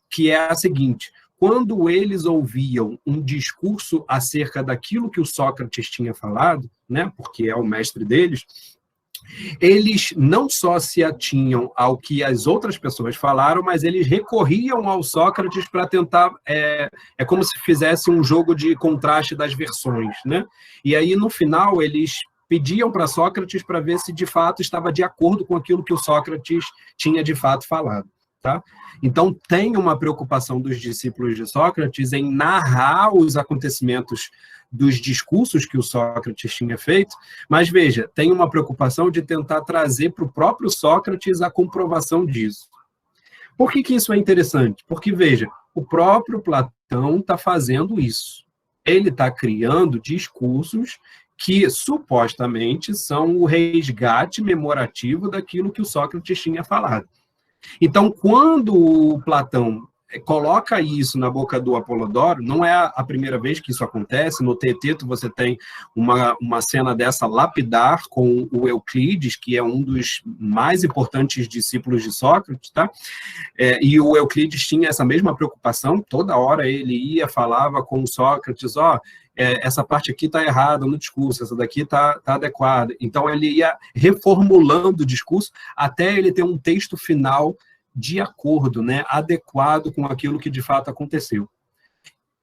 Que é a seguinte: quando eles ouviam um discurso acerca daquilo que o Sócrates tinha falado, né, porque é o mestre deles, eles não só se atinham ao que as outras pessoas falaram, mas eles recorriam ao Sócrates para tentar, é como se fizesse um jogo de contraste das versões, né? E aí, no final, eles pediam para Sócrates para ver se de fato estava de acordo com aquilo que o Sócrates tinha de fato falado, tá? Então, tem uma preocupação dos discípulos de Sócrates em narrar os acontecimentos dos discursos que o Sócrates tinha feito, mas, veja, tem uma preocupação de tentar trazer para o próprio Sócrates a comprovação disso. Por que isso é interessante? Porque, veja, o próprio Platão está fazendo isso. Ele está criando discursos que supostamente são o resgate memorativo daquilo que o Sócrates tinha falado. Então, quando o Platão coloca isso na boca do Apolodoro, não é a primeira vez que isso acontece. No Teeteto você tem uma cena dessa lapidar com o Euclides, que é um dos mais importantes discípulos de Sócrates, tá? E o Euclides tinha essa mesma preocupação, toda hora ele falava com Sócrates, essa parte aqui está errada no discurso, essa daqui está adequada. Então, ele ia reformulando o discurso até ele ter um texto final de acordo, né, adequado com aquilo que de fato aconteceu.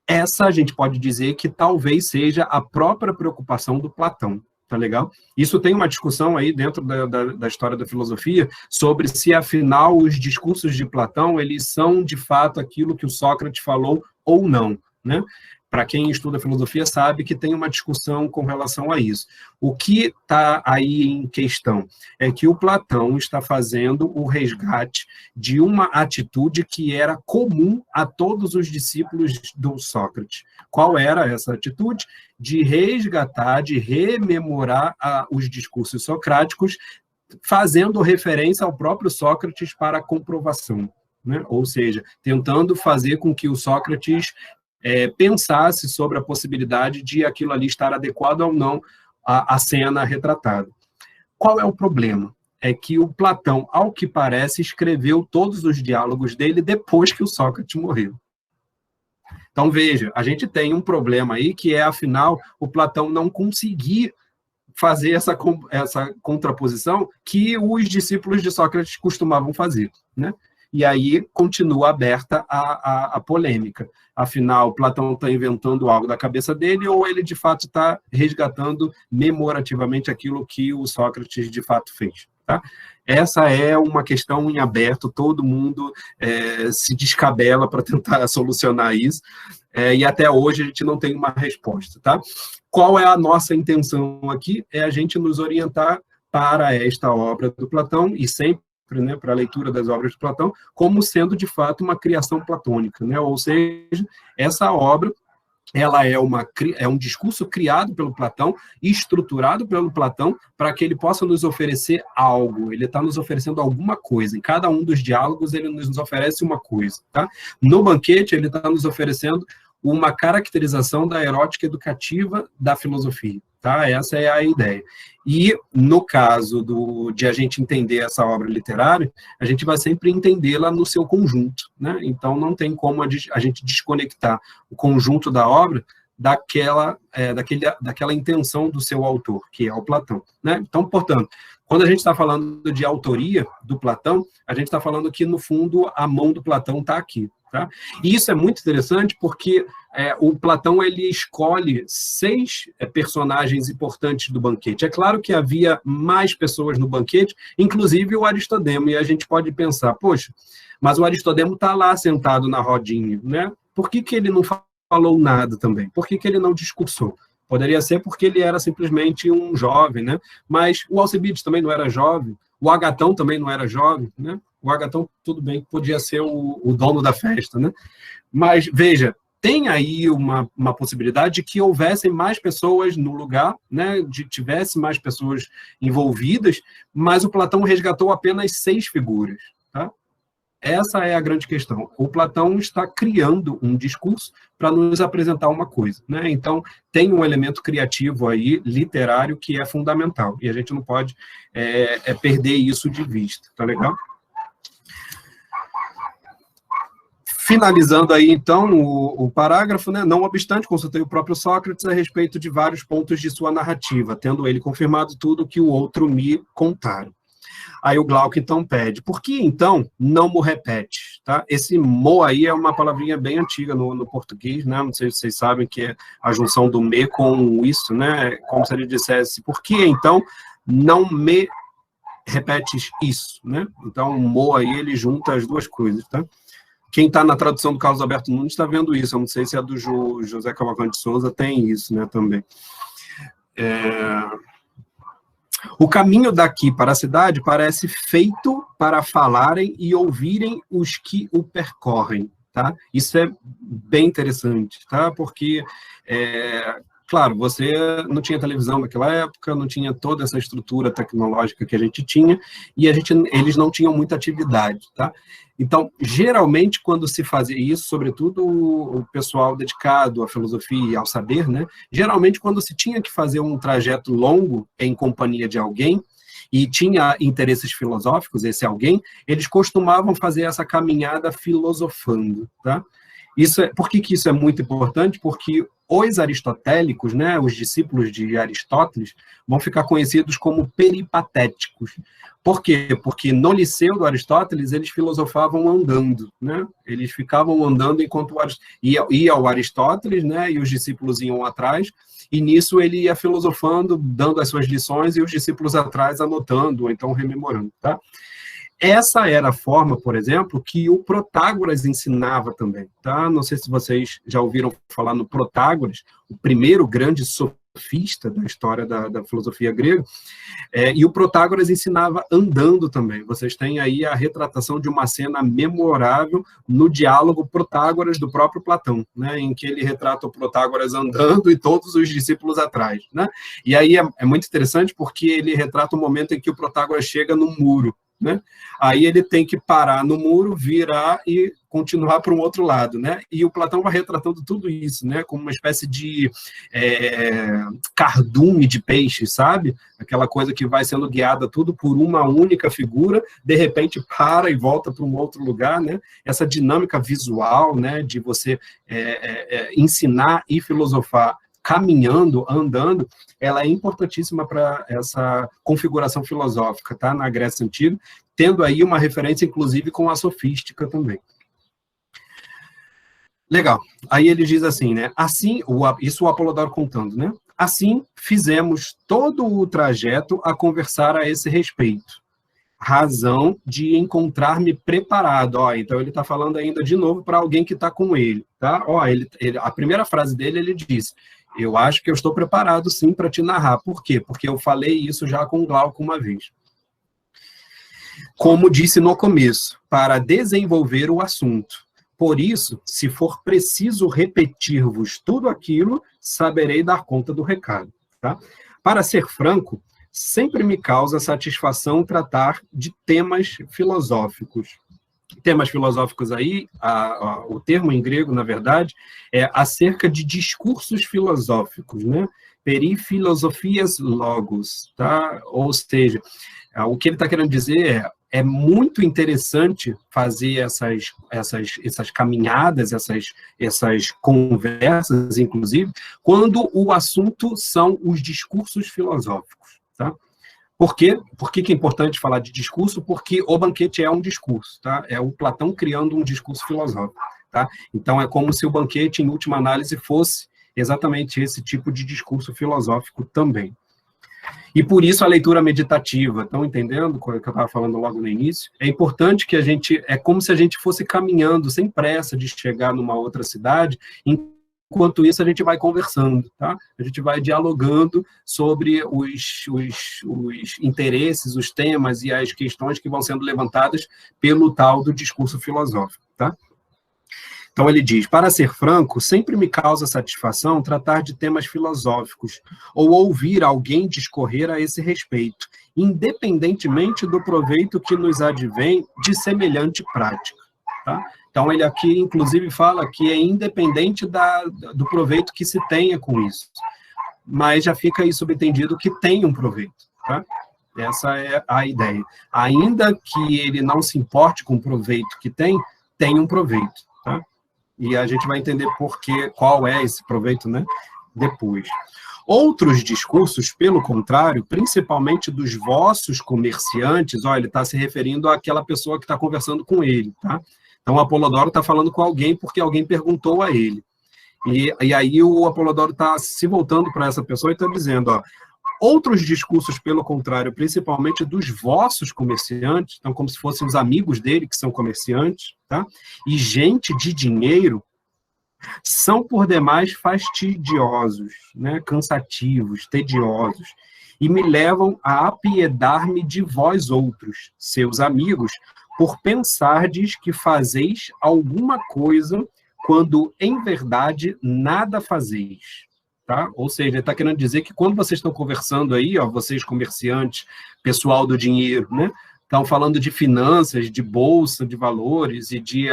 Essa a gente pode dizer que talvez seja a própria preocupação do Platão, tá legal? Isso tem uma discussão aí dentro da história da filosofia sobre se, afinal, os discursos de Platão, eles são de fato aquilo que o Sócrates falou ou não, né? Para quem estuda filosofia sabe que tem uma discussão com relação a isso. O que está aí em questão é que o Platão está fazendo o resgate de uma atitude que era comum a todos os discípulos do Sócrates. Qual era essa atitude? De resgatar, de rememorar os discursos socráticos, fazendo referência ao próprio Sócrates para a comprovação, né? Ou seja, tentando fazer com que o Sócrates pensasse sobre a possibilidade de aquilo ali estar adequado ou não à cena retratada. Qual é o problema? É que o Platão, ao que parece, escreveu todos os diálogos dele depois que o Sócrates morreu. Então, veja, a gente tem um problema aí que é, afinal, o Platão não conseguir fazer essa contraposição que os discípulos de Sócrates costumavam fazer, né? E aí continua aberta a polêmica. Afinal, Platão está inventando algo da cabeça dele ou ele, de fato, está resgatando memorativamente aquilo que o Sócrates, de fato, fez, tá? Essa é uma questão em aberto, todo mundo se descabela para tentar solucionar isso, e até hoje a gente não tem uma resposta, tá? Qual é a nossa intenção aqui? É a gente nos orientar para esta obra do Platão, e sempre, né, para a leitura das obras de Platão, como sendo, de fato, uma criação platônica, né? Ou seja, essa obra, ela é um discurso criado pelo Platão, estruturado pelo Platão, para que ele possa nos oferecer algo. Ele está nos oferecendo alguma coisa. Em cada um dos diálogos, ele nos oferece uma coisa, tá? No Banquete, ele está nos oferecendo uma caracterização da erótica educativa da filosofia, tá? Essa é a ideia. E, no caso de a gente entender essa obra literária, a gente vai sempre entendê-la no seu conjunto, né? Então, não tem como a gente desconectar o conjunto da obra daquela intenção do seu autor, que é o Platão, né? Então, portanto, quando a gente está falando de autoria do Platão, a gente está falando que, no fundo, a mão do Platão está aqui. Tá? E isso é muito interessante porque o Platão ele escolhe 6 personagens importantes do banquete. É claro que havia mais pessoas no banquete, inclusive o Aristodemo, e a gente pode pensar, poxa, mas o Aristodemo está lá sentado na rodinha, né? Por que ele não falou nada também? Por que ele não discursou? Poderia ser porque ele era simplesmente um jovem, né? Mas o Alcibiades também não era jovem, o Agatão também não era jovem, né? O Agatão, tudo bem, podia ser o dono da festa, né? Mas, veja, tem aí uma possibilidade de que houvessem mais pessoas no lugar, né? Tivesse mais pessoas envolvidas, mas o Platão resgatou apenas 6 figuras, tá? Essa é a grande questão. O Platão está criando um discurso para nos apresentar uma coisa, né? Então, tem um elemento criativo aí, literário, que é fundamental, e a gente não pode perder isso de vista, tá legal? Finalizando aí, então, o parágrafo, né? Não obstante, consultei o próprio Sócrates a respeito de vários pontos de sua narrativa, tendo ele confirmado tudo o que o outro me contaram. Aí o Glauco, então, pede, por que, então, não mo repete? Tá? Esse mo aí é uma palavrinha bem antiga no português, né? Não sei se vocês sabem que é a junção do me com isso, né? Como se ele dissesse, por que, então, não me repetes isso, né? Então, o mo aí, ele junta as duas coisas, tá? Quem está na tradução do Carlos Alberto Nunes está vendo isso, eu não sei se é do José Cavalcante de Souza, tem isso, né, também. O caminho daqui para a cidade parece feito para falarem e ouvirem os que o percorrem, tá? Isso é bem interessante, tá? Porque, claro, você não tinha televisão naquela época, não tinha toda essa estrutura tecnológica que a gente tinha, e eles não tinham muita atividade, tá? Então, geralmente, quando se fazia isso, sobretudo o pessoal dedicado à filosofia e ao saber, né? Geralmente, quando se tinha que fazer um trajeto longo em companhia de alguém, e tinha interesses filosóficos, esse alguém, eles costumavam fazer essa caminhada filosofando, tá? Por que isso é muito importante? Porque os aristotélicos, né, os discípulos de Aristóteles, vão ficar conhecidos como peripatéticos. Por quê? Porque no Liceu do Aristóteles, eles filosofavam andando, né? Eles ficavam andando enquanto ia o Aristóteles, né, e os discípulos iam atrás, e nisso ele ia filosofando, dando as suas lições, e os discípulos atrás anotando, ou então rememorando, tá? Essa era a forma, por exemplo, que o Protágoras ensinava também, tá? Não sei se vocês já ouviram falar no Protágoras, o primeiro grande sofista da história da filosofia grega, e o Protágoras ensinava andando também. Vocês têm aí a retratação de uma cena memorável no diálogo Protágoras do próprio Platão, né? Em que ele retrata o Protágoras andando e todos os discípulos atrás, né? E aí é muito interessante porque ele retrata o momento em que o Protágoras chega no muro, né? Aí ele tem que parar no muro, virar e continuar para um outro lado, né? E o Platão vai retratando tudo isso, né? Como uma espécie de cardume de peixe, sabe? Aquela coisa que vai sendo guiada tudo por uma única figura, de repente para e volta para um outro lugar, né? Essa dinâmica visual, né? De você ensinar e filosofar caminhando, andando, ela é importantíssima para essa configuração filosófica, tá? Na Grécia Antiga, tendo aí uma referência, inclusive, com a sofística também. Legal. Aí ele diz assim, né? Assim, isso o Apolodoro contando, né? Assim, fizemos todo o trajeto a conversar a esse respeito. Razão de encontrar-me preparado. Ó, então ele está falando ainda de novo para alguém que está com ele, tá? Ó, a primeira frase dele, ele diz: eu acho que eu estou preparado, sim, para te narrar. Por quê? Porque eu falei isso já com o Glauco uma vez. Como disse no começo, para desenvolver o assunto. Por isso, se for preciso repetir-vos tudo aquilo, saberei dar conta do recado. Tá? Para ser franco, sempre me causa satisfação tratar de temas filosóficos. Temas filosóficos aí, o termo em grego, na verdade, é acerca de discursos filosóficos, né? Perifilosofias logos, tá? Ou seja, o que ele está querendo dizer é é muito interessante fazer essas caminhadas, essas conversas, inclusive, quando o assunto são os discursos filosóficos, tá? Por quê? Por que é importante falar de discurso? Porque o banquete é um discurso, tá? É o Platão criando um discurso filosófico, tá? Então, é como se o banquete, em última análise, fosse exatamente esse tipo de discurso filosófico também. E por isso a leitura meditativa, estão entendendo o que eu estava falando logo no início? É importante que é como se a gente fosse caminhando sem pressa de chegar numa outra cidade, enquanto isso a gente vai conversando, tá? A gente vai dialogando sobre os interesses, os temas e as questões que vão sendo levantadas pelo tal do discurso filosófico, tá? Então, ele diz, para ser franco, sempre me causa satisfação tratar de temas filosóficos ou ouvir alguém discorrer a esse respeito, independentemente do proveito que nos advém de semelhante prática. Tá? Então, ele aqui, inclusive, fala que é independente do proveito que se tenha com isso, mas já fica aí subentendido que tem um proveito. Tá? Essa é a ideia. Ainda que ele não se importe com o proveito que tem um proveito. Tá? E a gente vai entender qual é esse proveito, né, depois. Outros discursos, pelo contrário, principalmente dos vossos comerciantes, ele está se referindo àquela pessoa que está conversando com ele, tá? Então, o Apolodoro está falando com alguém porque alguém perguntou a ele. E aí o Apolodoro está se voltando para essa pessoa e está dizendo, outros discursos, pelo contrário, principalmente dos vossos comerciantes, então como se fossem os amigos dele, que são comerciantes, tá? E gente de dinheiro, são por demais fastidiosos, né? Cansativos, tediosos, e me levam a apiedar-me de vós outros, seus amigos, por pensardes que fazeis alguma coisa, quando, em verdade, nada fazeis. Tá? Ou seja, ele está querendo dizer que quando vocês estão conversando aí, vocês comerciantes, pessoal do dinheiro, né, estão falando de finanças, de bolsa de valores e de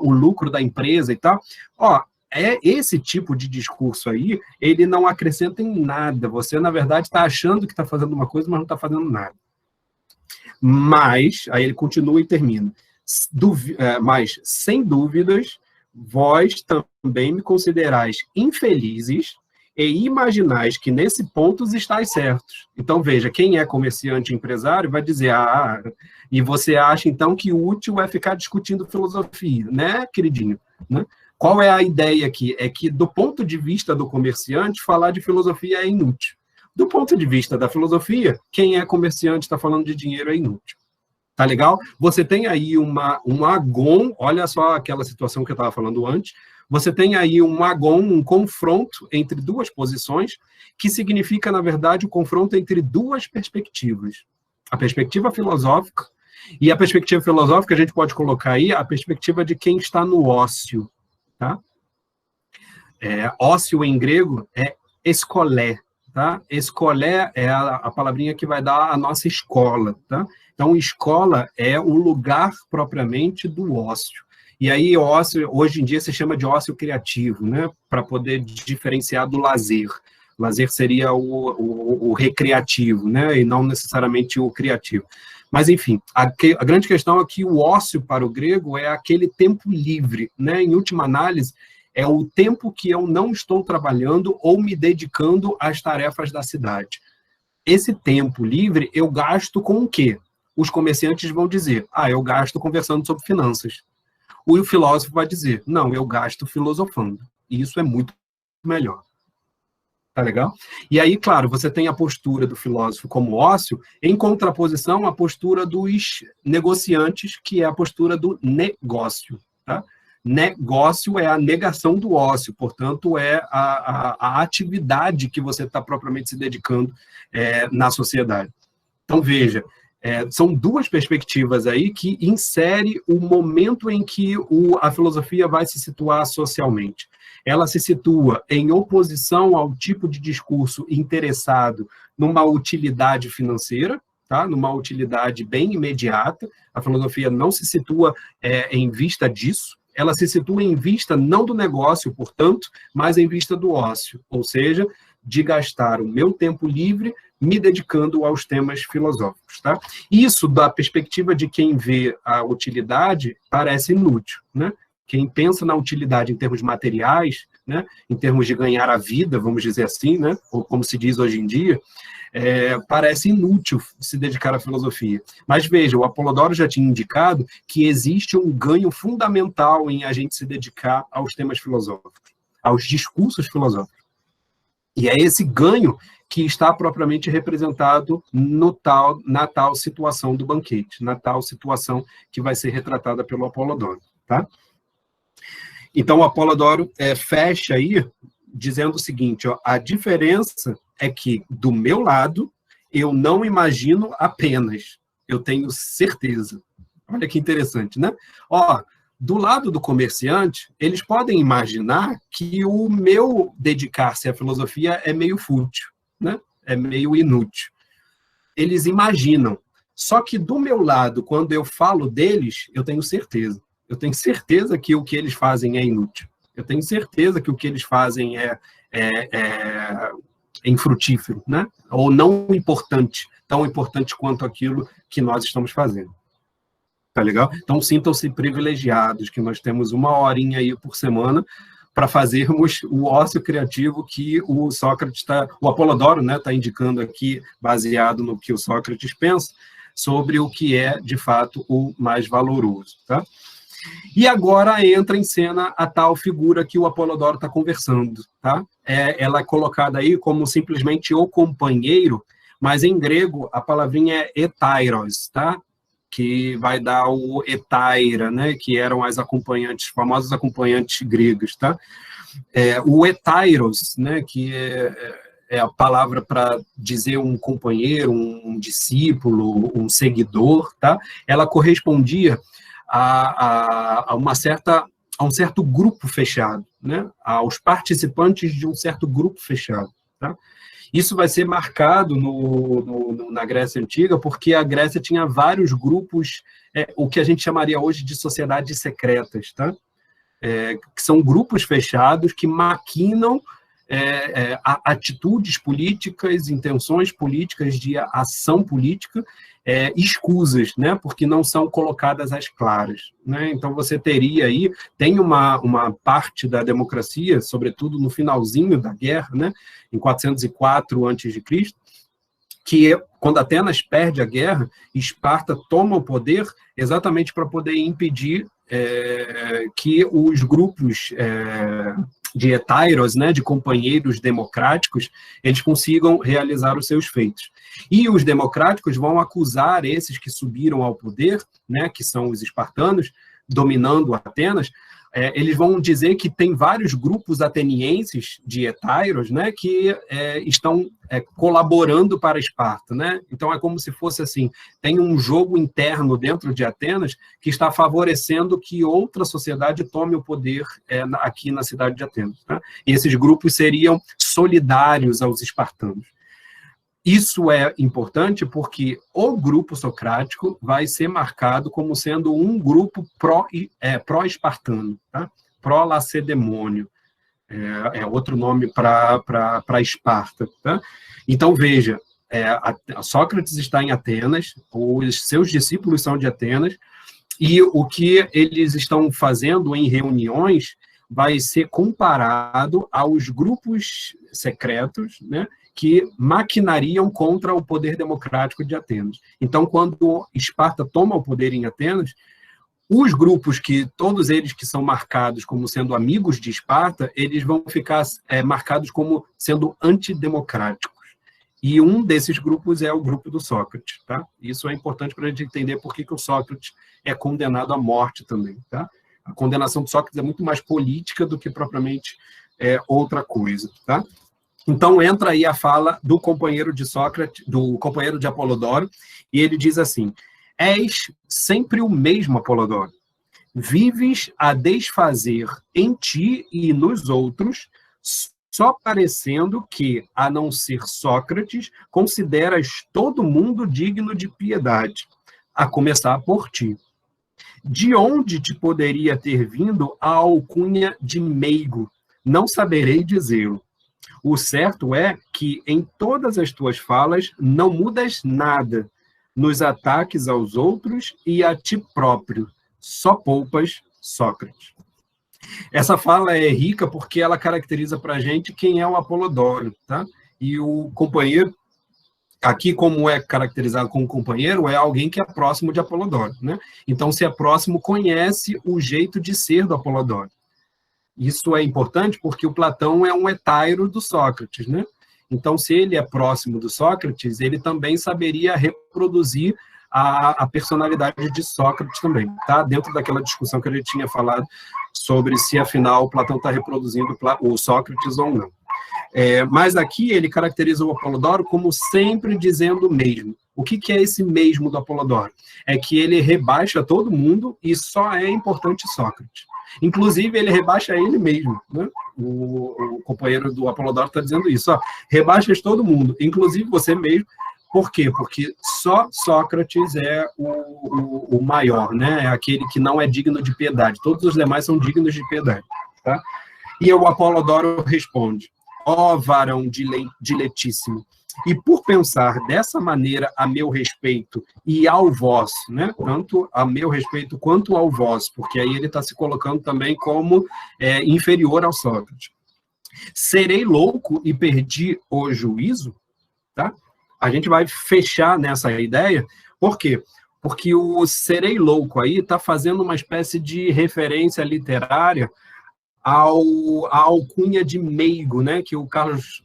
o lucro da empresa e tal, esse tipo de discurso aí, ele não acrescenta em nada. Você, na verdade, está achando que está fazendo uma coisa, mas não está fazendo nada. Mas, aí ele continua e termina. Mas, sem dúvidas, vós também me considerais infelizes e imaginais que nesse ponto estáis certos. Então, veja, quem é comerciante e empresário vai dizer, e você acha, então, que o útil é ficar discutindo filosofia, né, queridinho? Né? Qual é a ideia aqui? É que, do ponto de vista do comerciante, falar de filosofia é inútil. Do ponto de vista da filosofia, quem é comerciante está falando de dinheiro é inútil. Tá legal? Você tem aí um agon, olha só aquela situação que eu estava falando antes, você tem aí um agon, um confronto entre duas posições, que significa, na verdade, o confronto entre duas perspectivas. A perspectiva filosófica, e a perspectiva filosófica a gente pode colocar aí a perspectiva de quem está no ócio. Tá? Ócio em grego é escolé. Tá? Escolé é a palavrinha que vai dar a nossa escola. Tá? Então, escola é o lugar propriamente do ócio. E aí, ócio, hoje em dia, se chama de ócio criativo, né? Para poder diferenciar do lazer. Lazer seria o recreativo, né? E não necessariamente o criativo. Mas, enfim, a grande questão é que o ócio, para o grego, é aquele tempo livre, né? Em última análise, é o tempo que eu não estou trabalhando ou me dedicando às tarefas da cidade. Esse tempo livre eu gasto com o quê? Os comerciantes vão dizer, eu gasto conversando sobre finanças. O filósofo vai dizer, não, eu gasto filosofando. E isso é muito melhor. Tá legal? E aí, claro, você tem a postura do filósofo como ócio, em contraposição à postura dos negociantes, que é a postura do negócio. Tá? Negócio é a negação do ócio, portanto, é a atividade que você está propriamente se dedicando na sociedade. Então, veja, são duas perspectivas aí que insere o momento em que a filosofia vai se situar socialmente. Ela se situa em oposição ao tipo de discurso interessado numa utilidade financeira, tá? Numa utilidade bem imediata. A filosofia não se situa em vista disso, ela se situa em vista não do negócio, portanto, mas em vista do ócio, ou seja, de gastar o meu tempo livre me dedicando aos temas filosóficos, tá? Isso, da perspectiva de quem vê a utilidade, parece inútil, né? Quem pensa na utilidade em termos materiais, né, em termos de ganhar a vida, vamos dizer assim, né, ou como se diz hoje em dia, parece inútil se dedicar à filosofia. Mas veja, o Apolodoro já tinha indicado que existe um ganho fundamental em a gente se dedicar aos temas filosóficos, aos discursos filosóficos. E é esse ganho que está propriamente representado na tal situação do banquete, na tal situação que vai ser retratada pelo Apolodoro, tá? Então, o Apolodoro fecha aí dizendo o seguinte, ó, a diferença é que, do meu lado, eu não imagino apenas, eu tenho certeza. Olha que interessante, né? Ó, do lado do comerciante, eles podem imaginar que o meu dedicar-se à filosofia é meio fútil, né? É meio inútil. Eles imaginam. Só que, do meu lado, quando eu falo deles, eu tenho certeza. Eu tenho certeza que o que eles fazem é inútil. Eu tenho certeza que o que eles fazem é infrutífero, né? Ou não importante, tão importante quanto aquilo que nós estamos fazendo. Tá legal? Então, sintam-se privilegiados, que nós temos 1 horinha aí por semana para fazermos o ócio criativo que o Sócrates o Apolodoro, né, está indicando aqui, baseado no que o Sócrates pensa, sobre o que é, de fato, o mais valoroso, tá? E agora entra em cena a tal figura que o Apolodoro está conversando, tá? Ela é colocada aí como simplesmente o companheiro, mas em grego a palavrinha é etairos, tá? Que vai dar o etaira, né? Que eram as acompanhantes, famosas acompanhantes gregas, tá? O etairos, né? Que é a palavra para dizer um companheiro, um discípulo, um seguidor, tá? Ela correspondia a um certo grupo fechado, né? Aos participantes de um certo grupo fechado, tá? Isso vai ser marcado na Grécia Antiga, porque a Grécia tinha vários grupos, o que a gente chamaria hoje de sociedades secretas, tá? Que são grupos fechados que maquinam atitudes políticas, intenções políticas de ação política, escusas, né? Porque não são colocadas às claras, né? Então, você teria aí, tem uma parte da democracia, sobretudo no finalzinho da guerra, né? Em 404 a.C., que quando Atenas perde a guerra, Esparta toma o poder exatamente para poder impedir que os grupos de etairos, né, de companheiros democráticos, eles consigam realizar os seus feitos. E os democráticos vão acusar esses que subiram ao poder, né, que são os espartanos, dominando Atenas, eles vão dizer que tem vários grupos atenienses de etairos, né, que estão colaborando para Esparta, né? Então é como se fosse assim, tem um jogo interno dentro de Atenas que está favorecendo que outra sociedade tome o poder aqui na cidade de Atenas, né? E esses grupos seriam solidários aos espartanos. Isso é importante porque o grupo socrático vai ser marcado como sendo um grupo pró-espartano, tá? Pró-lacedemônio, é outro nome para Esparta, tá? Então, veja, Sócrates está em Atenas, os seus discípulos são de Atenas, e o que eles estão fazendo em reuniões vai ser comparado aos grupos secretos, né, que maquinariam contra o poder democrático de Atenas. Então, quando Esparta toma o poder em Atenas, os grupos todos eles que são marcados como sendo amigos de Esparta, eles vão ficar marcados como sendo antidemocráticos. E um desses grupos é o grupo do Sócrates, tá? Isso é importante para a gente entender por que o Sócrates é condenado à morte também, tá? A condenação de Sócrates é muito mais política do que propriamente outra coisa, tá? Então, entra aí a fala do companheiro de Sócrates, do companheiro de Apolodoro, e ele diz assim: és sempre o mesmo, Apolodoro. Vives a desfazer em ti e nos outros, só parecendo que, a não ser Sócrates, consideras todo mundo digno de piedade, a começar por ti. De onde te poderia ter vindo a alcunha de meigo? Não saberei dizê-lo. O certo é que em todas as tuas falas não mudas nada nos ataques aos outros e a ti próprio, só poupas Sócrates. Essa fala é rica porque ela caracteriza para a gente quem é o Apolodoro, tá? E o companheiro, aqui como é caracterizado como companheiro, é alguém que é próximo de Apolodoro, né? Então, se é próximo, conhece o jeito de ser do Apolodoro. Isso é importante porque o Platão é um hetairo do Sócrates, né? Então, se ele é próximo do Sócrates, ele também saberia reproduzir a personalidade de Sócrates também, tá? Dentro daquela discussão que a gente tinha falado sobre se, afinal, o Platão está reproduzindo o Sócrates ou não. Mas aqui ele caracteriza o Apolodoro como sempre dizendo o mesmo. O que é esse mesmo do Apolodoro? É que ele rebaixa todo mundo e só é importante Sócrates. Inclusive, ele rebaixa ele mesmo, né? O companheiro do Apolodoro está dizendo isso, ó, rebaixas todo mundo, inclusive você mesmo. Por quê? Porque só Sócrates é o maior, né? É aquele que não é digno de piedade. Todos os demais são dignos de piedade, tá? E o Apolodoro responde: ó varão diletíssimo, e por pensar dessa maneira a meu respeito e ao vosso, né? Tanto a meu respeito quanto ao vosso, porque aí ele está se colocando também como inferior ao Sócrates. Serei louco e perdi o juízo? Tá? A gente vai fechar nessa ideia, por quê? Porque o serei louco aí está fazendo uma espécie de referência literária à alcunha de meigo, né? Que o Carlos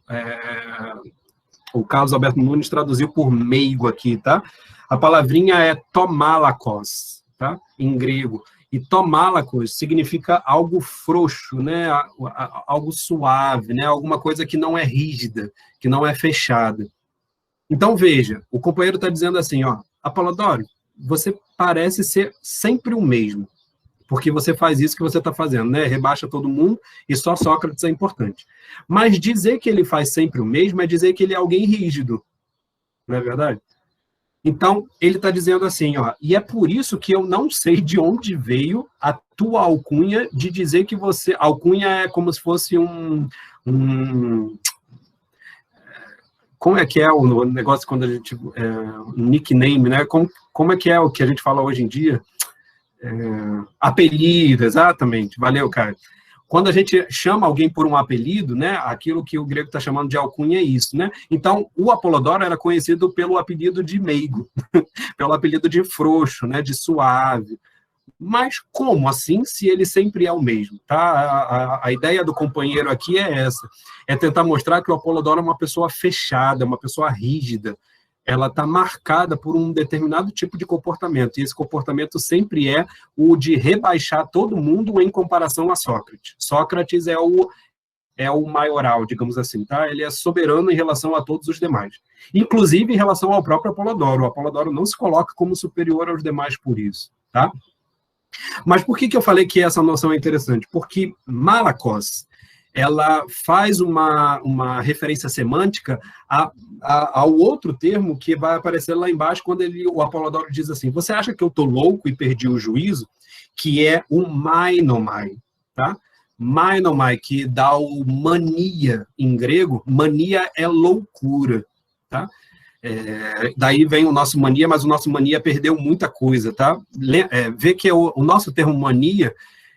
Alberto Nunes traduziu por meigo aqui, tá? A palavrinha é tomálakos, tá? Em grego. E tomálakos significa algo frouxo, né? Algo suave, né? Alguma coisa que não é rígida, que não é fechada. Então, veja, o companheiro está dizendo assim, ó, Apolodoro, você parece ser sempre o mesmo, porque você faz isso que você está fazendo, né? Rebaixa todo mundo e só Sócrates é importante. Mas dizer que ele faz sempre o mesmo é dizer que ele é alguém rígido, não é verdade? Então, ele está dizendo assim, ó, e é por isso que eu não sei de onde veio a tua alcunha de dizer que você... Alcunha é como se fosse como é que é o negócio quando a gente... nickname, né? Como é que é o que a gente fala hoje em dia? Apelido, exatamente. Valeu, Caio. Quando a gente chama alguém por um apelido, né, aquilo que o grego está chamando de alcunha é isso, né? Então, o Apolodoro era conhecido pelo apelido de meigo, pelo apelido de frouxo, né, de suave. Mas como assim, se ele sempre é o mesmo? Tá? A ideia do companheiro aqui é essa, é tentar mostrar que o Apolodoro é uma pessoa fechada, uma pessoa rígida. Ela está marcada por um determinado tipo de comportamento, e esse comportamento sempre é o de rebaixar todo mundo em comparação a Sócrates. Sócrates é o maioral, digamos assim, tá? Ele é soberano em relação a todos os demais. Inclusive em relação ao próprio Apolodoro. O Apolodoro não se coloca como superior aos demais por isso, tá? Mas por que eu falei que essa noção é interessante? Porque Malakos, ela faz uma referência semântica ao outro termo que vai aparecer lá embaixo quando o Apolodoro diz assim, você acha que eu estou louco e perdi o juízo? Que é o mainomai, tá? Mainomai, que dá o mania em grego, mania é loucura, tá? Daí vem o nosso mania, mas o nosso mania perdeu muita coisa, tá? Vê que o nosso termo mania,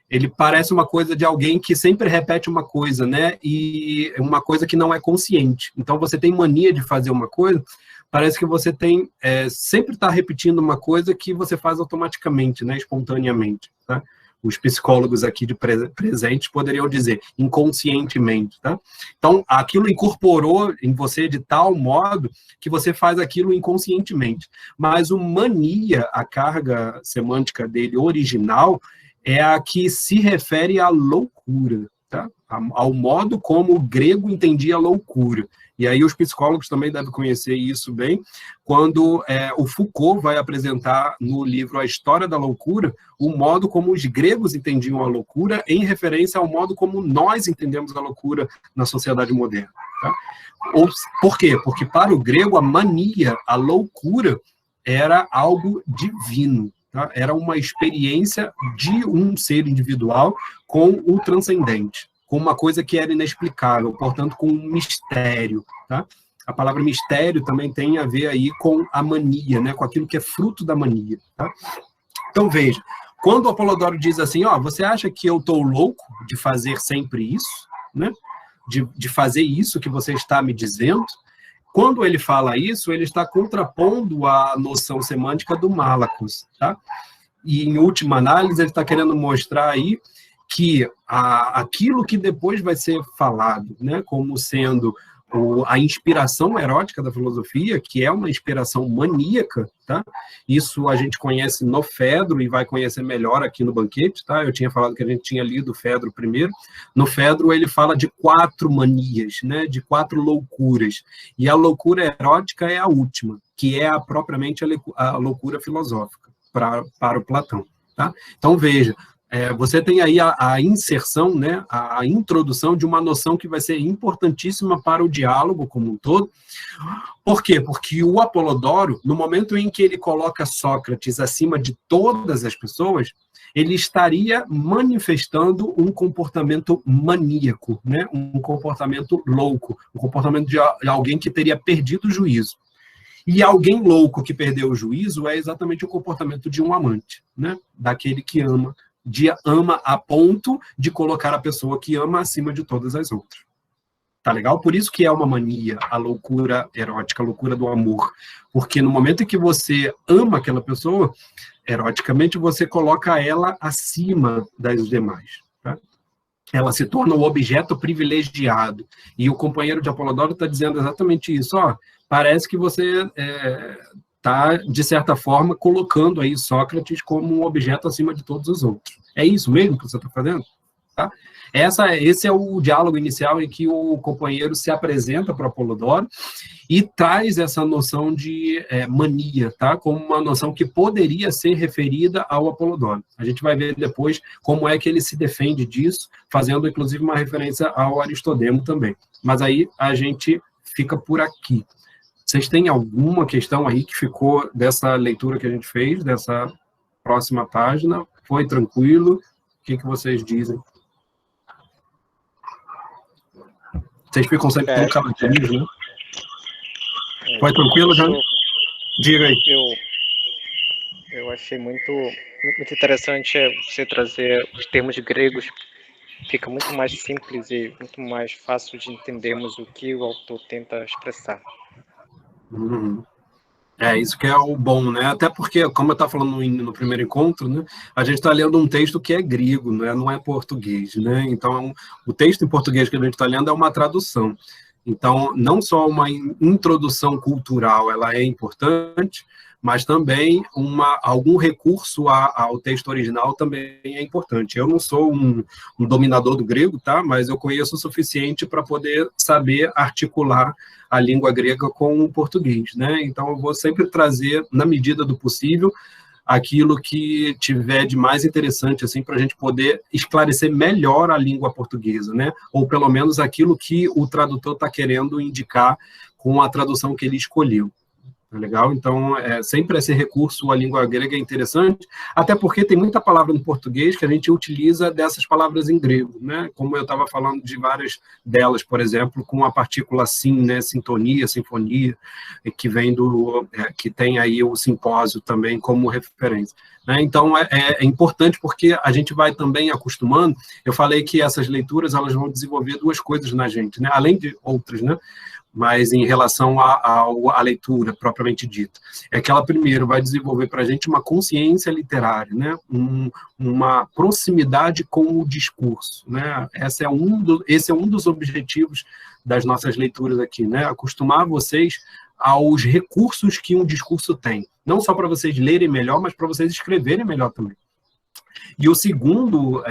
ele parece uma coisa de alguém que sempre repete uma coisa, né? E uma coisa que não é consciente. Então, você tem mania de fazer uma coisa, parece que você tem sempre está repetindo uma coisa que você faz automaticamente, né? Espontaneamente, tá? Os psicólogos aqui de presentes poderiam dizer inconscientemente, tá? Então, aquilo incorporou em você de tal modo que você faz aquilo inconscientemente. Mas o mania, a carga semântica dele original, é a que se refere à loucura, tá? Ao modo como o grego entendia a loucura. E aí os psicólogos também devem conhecer isso bem, quando o Foucault vai apresentar no livro A História da Loucura, o modo como os gregos entendiam a loucura em referência ao modo como nós entendemos a loucura na sociedade moderna. Tá? Por quê? Porque para o grego a mania, a loucura, era algo divino. Tá? Era uma experiência de um ser individual com o transcendente, com uma coisa que era inexplicável, portanto, com um mistério, tá? A palavra mistério também tem a ver aí com a mania, né? Com aquilo que é fruto da mania, tá? Então, veja, quando o Apolodoro diz assim, ó, você acha que eu estou louco de fazer sempre isso, né? De fazer isso que você está me dizendo? Quando ele fala isso, ele está contrapondo a noção semântica do Malakos, tá? E, em última análise, ele está querendo mostrar aí que aquilo que depois vai ser falado, né, como sendo a inspiração erótica da filosofia, que é uma inspiração maníaca, tá? Isso a gente conhece no Fedro e vai conhecer melhor aqui no Banquete, tá? Eu tinha falado que a gente tinha lido o Fedro primeiro. No Fedro ele fala de 4 manias, né? De 4 loucuras. E a loucura erótica é a última, que é propriamente a loucura filosófica para o Platão, tá? Então veja, você tem aí a inserção, né, a introdução de uma noção que vai ser importantíssima para o diálogo como um todo. Por quê? Porque o Apolodoro, no momento em que ele coloca Sócrates acima de todas as pessoas, ele estaria manifestando um comportamento maníaco, né, um comportamento louco, um comportamento de alguém que teria perdido o juízo. E alguém louco que perdeu o juízo é exatamente o comportamento de um amante, né, daquele que ama a ponto de colocar a pessoa que ama acima de todas as outras. Tá legal? Por isso que é uma mania, a loucura erótica, a loucura do amor. Porque no momento em que você ama aquela pessoa, eroticamente, você coloca ela acima das demais. Tá? Ela se torna o objeto privilegiado. E o companheiro de Apolodoro está dizendo exatamente isso. Ó, parece que você está, de certa forma, colocando aí Sócrates como um objeto acima de todos os outros. É isso mesmo que você está fazendo? Tá? Esse é o diálogo inicial em que o companheiro se apresenta para Apolodoro e traz essa noção de mania, tá? Como uma noção que poderia ser referida ao Apolodoro. A gente vai ver depois como é que ele se defende disso, fazendo inclusive uma referência ao Aristodemo também. Mas aí a gente fica por aqui. Vocês têm alguma questão aí que ficou dessa leitura que a gente fez, dessa próxima página? Foi tranquilo? O que vocês dizem? Vocês ficam sempre tão caladinhos, né? Foi tranquilo, Jânio? Diga aí. Eu achei muito interessante você trazer os termos gregos. Fica muito mais simples e muito mais fácil de entendermos o que o autor tenta expressar. Isso que é o bom, né? Até porque, como eu estava falando no primeiro encontro, né, a gente está lendo um texto que é grego, né, não é português, né? Então, o texto em português que a gente está lendo é uma tradução. Então, não só uma introdução cultural, ela é importante, mas também algum recurso ao texto original também é importante. Eu não sou um dominador do grego, tá? Mas eu conheço o suficiente para poder saber articular a língua grega com o português, né? Então, eu vou sempre trazer, na medida do possível, aquilo que tiver de mais interessante, assim, para a gente poder esclarecer melhor a língua portuguesa, né? Ou, pelo menos, aquilo que o tradutor está querendo indicar com a tradução que ele escolheu. Tá legal? Então, sempre esse recurso à língua grega é interessante, até porque tem muita palavra no português que a gente utiliza dessas palavras em grego, né? Como eu estava falando de várias delas, por exemplo, com a partícula sim, né? Sintonia, sinfonia, que vem que tem aí o simpósio também como referência. Né? Então, é importante porque a gente vai também acostumando. Eu falei que essas leituras elas vão desenvolver 2 coisas na gente, né? Além de outras, né? Mas em relação à leitura propriamente dita. É que ela, primeiro, vai desenvolver para a gente uma consciência literária, né? Uma proximidade com o discurso. Né? Esse é um dos objetivos das nossas leituras aqui, né? Acostumar vocês aos recursos que um discurso tem. Não só para vocês lerem melhor, mas para vocês escreverem melhor também. E o segundo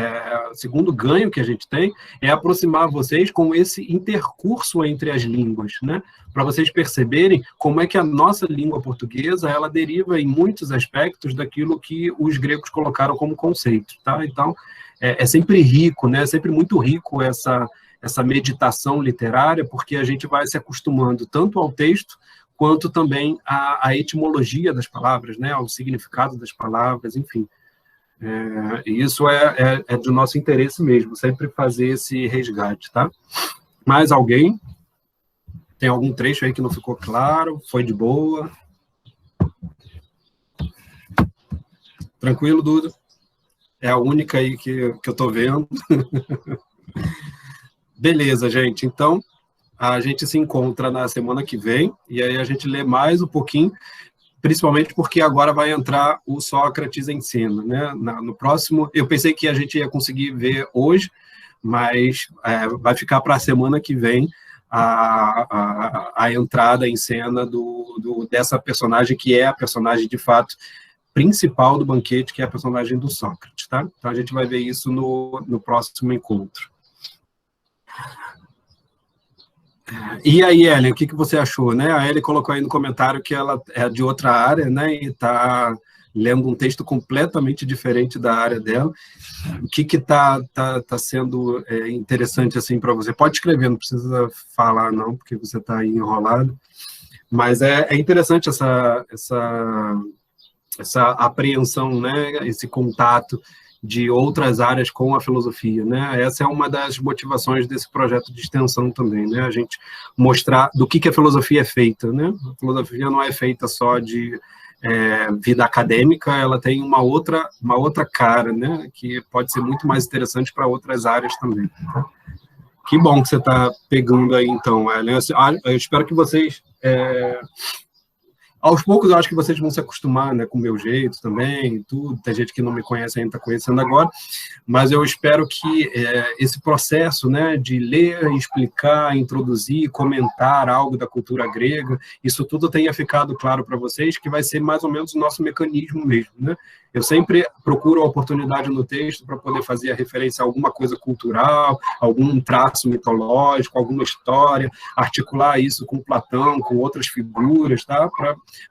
ganho que a gente tem é aproximar vocês com esse intercurso entre as línguas, né? Para vocês perceberem como é que a nossa língua portuguesa ela deriva em muitos aspectos daquilo que os gregos colocaram como conceito, tá? Então, é sempre rico, né? É sempre muito rico essa meditação literária, porque a gente vai se acostumando tanto ao texto quanto também à etimologia das palavras, né? Ao significado das palavras, enfim. E isso é do nosso interesse mesmo, sempre fazer esse resgate, tá? Mais alguém? Tem algum trecho aí que não ficou claro? Foi de boa? Tranquilo, Duda? É a única aí que eu estou vendo. Beleza, gente. Então, a gente se encontra na semana que vem, e aí a gente lê mais um pouquinho, principalmente porque agora vai entrar o Sócrates em cena, né? No próximo, eu pensei que a gente ia conseguir ver hoje, mas vai ficar para a semana que vem a entrada em cena dessa personagem, que é a personagem, de fato, principal do banquete, que é a personagem do Sócrates, tá? Então, a gente vai ver isso no próximo encontro. E aí, Ellen, o que você achou, né? A Ellen colocou aí no comentário que ela é de outra área, né? E está lendo um texto completamente diferente da área dela. O que está sendo interessante assim para você? Pode escrever, não precisa falar não, porque você está aí enrolado. Mas é interessante essa apreensão, né? Esse contato de outras áreas com a filosofia, né? Essa é uma das motivações desse projeto de extensão também, né? A gente mostrar do que a filosofia é feita, né? A filosofia não é feita só de vida acadêmica, ela tem uma outra cara, né? Que pode ser muito mais interessante para outras áreas também. Tá? Que bom que você está pegando aí, então, Ellen. Eu espero que vocês... Aos poucos, eu acho que vocês vão se acostumar, né, com o meu jeito também, e tudo. Tem gente que não me conhece ainda, está conhecendo agora, mas eu espero que esse processo, né, de ler, explicar, introduzir, comentar algo da cultura grega, isso tudo tenha ficado claro para vocês, que vai ser mais ou menos o nosso mecanismo mesmo, né? Eu sempre procuro a oportunidade no texto para poder fazer a referência a alguma coisa cultural, algum traço mitológico, alguma história, articular isso com Platão, com outras figuras, tá?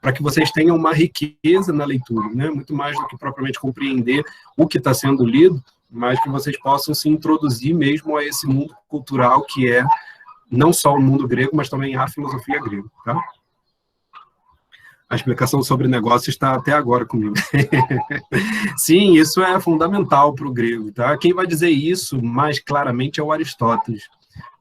Para que vocês tenham uma riqueza na leitura, né? Muito mais do que propriamente compreender o que está sendo lido, mas que vocês possam se introduzir mesmo a esse mundo cultural que é não só o mundo grego, mas também a filosofia grega, tá? A explicação sobre negócio está até agora comigo. Sim, isso é fundamental para o grego, tá? Quem vai dizer isso mais claramente é o Aristóteles.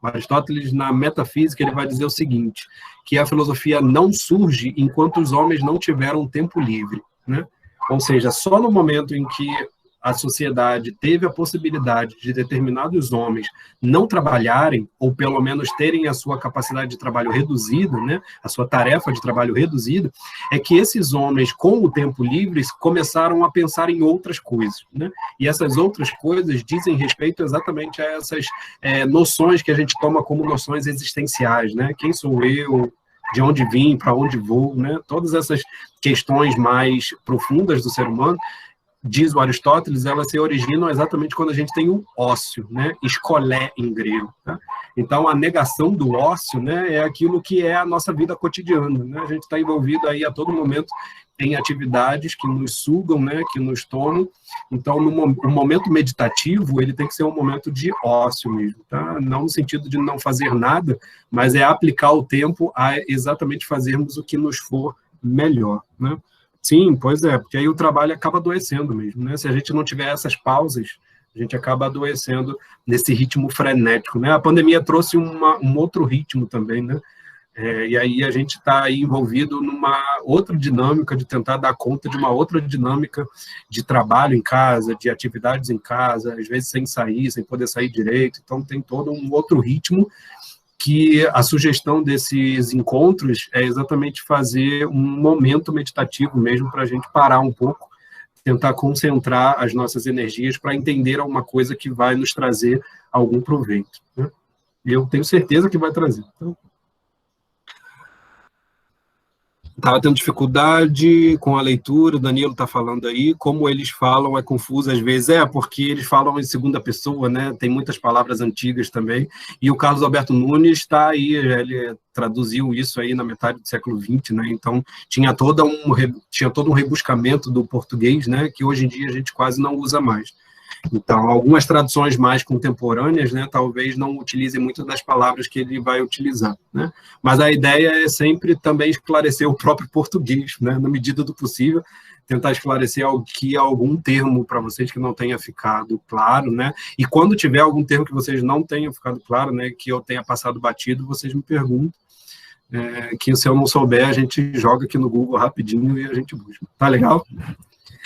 O Aristóteles, na Metafísica, ele vai dizer o seguinte, que a filosofia não surge enquanto os homens não tiveram tempo livre, né? Ou seja, só no momento em que a sociedade teve a possibilidade de determinados homens não trabalharem, ou pelo menos terem a sua capacidade de trabalho reduzida, né, a sua tarefa de trabalho reduzida, é que esses homens, com o tempo livre, começaram a pensar em outras coisas, né? E essas outras coisas dizem respeito exatamente a essas noções que a gente toma como noções existenciais, né? Quem sou eu? De onde vim? Para onde vou? Né? Todas essas questões mais profundas do ser humano, diz o Aristóteles, elas se originam exatamente quando a gente tem o ócio, né? Escolé em grego. Tá? Então, a negação do ócio, né, é aquilo que é a nossa vida cotidiana. Né? A gente está envolvido aí a todo momento em atividades que nos sugam, né, que nos tomam. Então, o momento meditativo, ele tem que ser um momento de ócio mesmo. Tá? Não no sentido de não fazer nada, mas é aplicar o tempo a exatamente fazermos o que nos for melhor, né? Sim, pois é, porque aí o trabalho acaba adoecendo mesmo, né? Se a gente não tiver essas pausas, a gente acaba adoecendo nesse ritmo frenético, né? A pandemia trouxe um outro ritmo também, né? E aí a gente está aí envolvido numa outra dinâmica de tentar dar conta de uma outra dinâmica de trabalho em casa, de atividades em casa, às vezes sem sair, sem poder sair direito. Então tem todo um outro ritmo que a sugestão desses encontros é exatamente fazer um momento meditativo mesmo para a gente parar um pouco, tentar concentrar as nossas energias para entender alguma coisa que vai nos trazer algum proveito, né? E eu tenho certeza que vai trazer. Então, estava tendo dificuldade com a leitura, o Danilo está falando aí, como eles falam é confuso às vezes, porque eles falam em segunda pessoa, né? Tem muitas palavras antigas também, e o Carlos Alberto Nunes está aí, ele traduziu isso aí na metade do século XX, né? Então tinha todo um rebuscamento do português, né? Que hoje em dia a gente quase não usa mais. Então, algumas traduções mais contemporâneas, né, talvez não utilizem muitas das palavras que ele vai utilizar, né? Mas a ideia é sempre também esclarecer o próprio português, né, na medida do possível, tentar esclarecer algum termo para vocês que não tenha ficado claro, né? E quando tiver algum termo que vocês não tenham ficado claro, né, que eu tenha passado batido, vocês me perguntam, que se eu não souber, a gente joga aqui no Google rapidinho e a gente busca. Tá legal?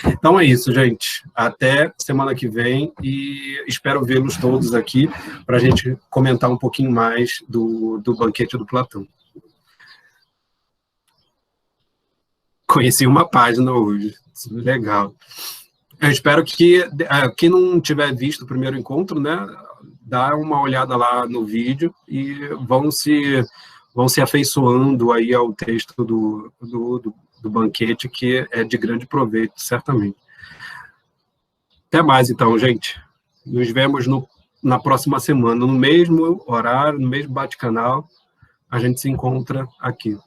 Então é isso, gente. Até semana que vem e espero vê-los todos aqui para a gente comentar um pouquinho mais do Banquete do Platão. Conheci uma página hoje. Legal. Eu espero que quem não tiver visto o primeiro encontro, né, dá uma olhada lá no vídeo e vão se afeiçoando aí ao texto do banquete, que é de grande proveito, certamente. Até mais, então, gente. Nos vemos na próxima semana, no mesmo horário, no mesmo bate-canal. A gente se encontra aqui.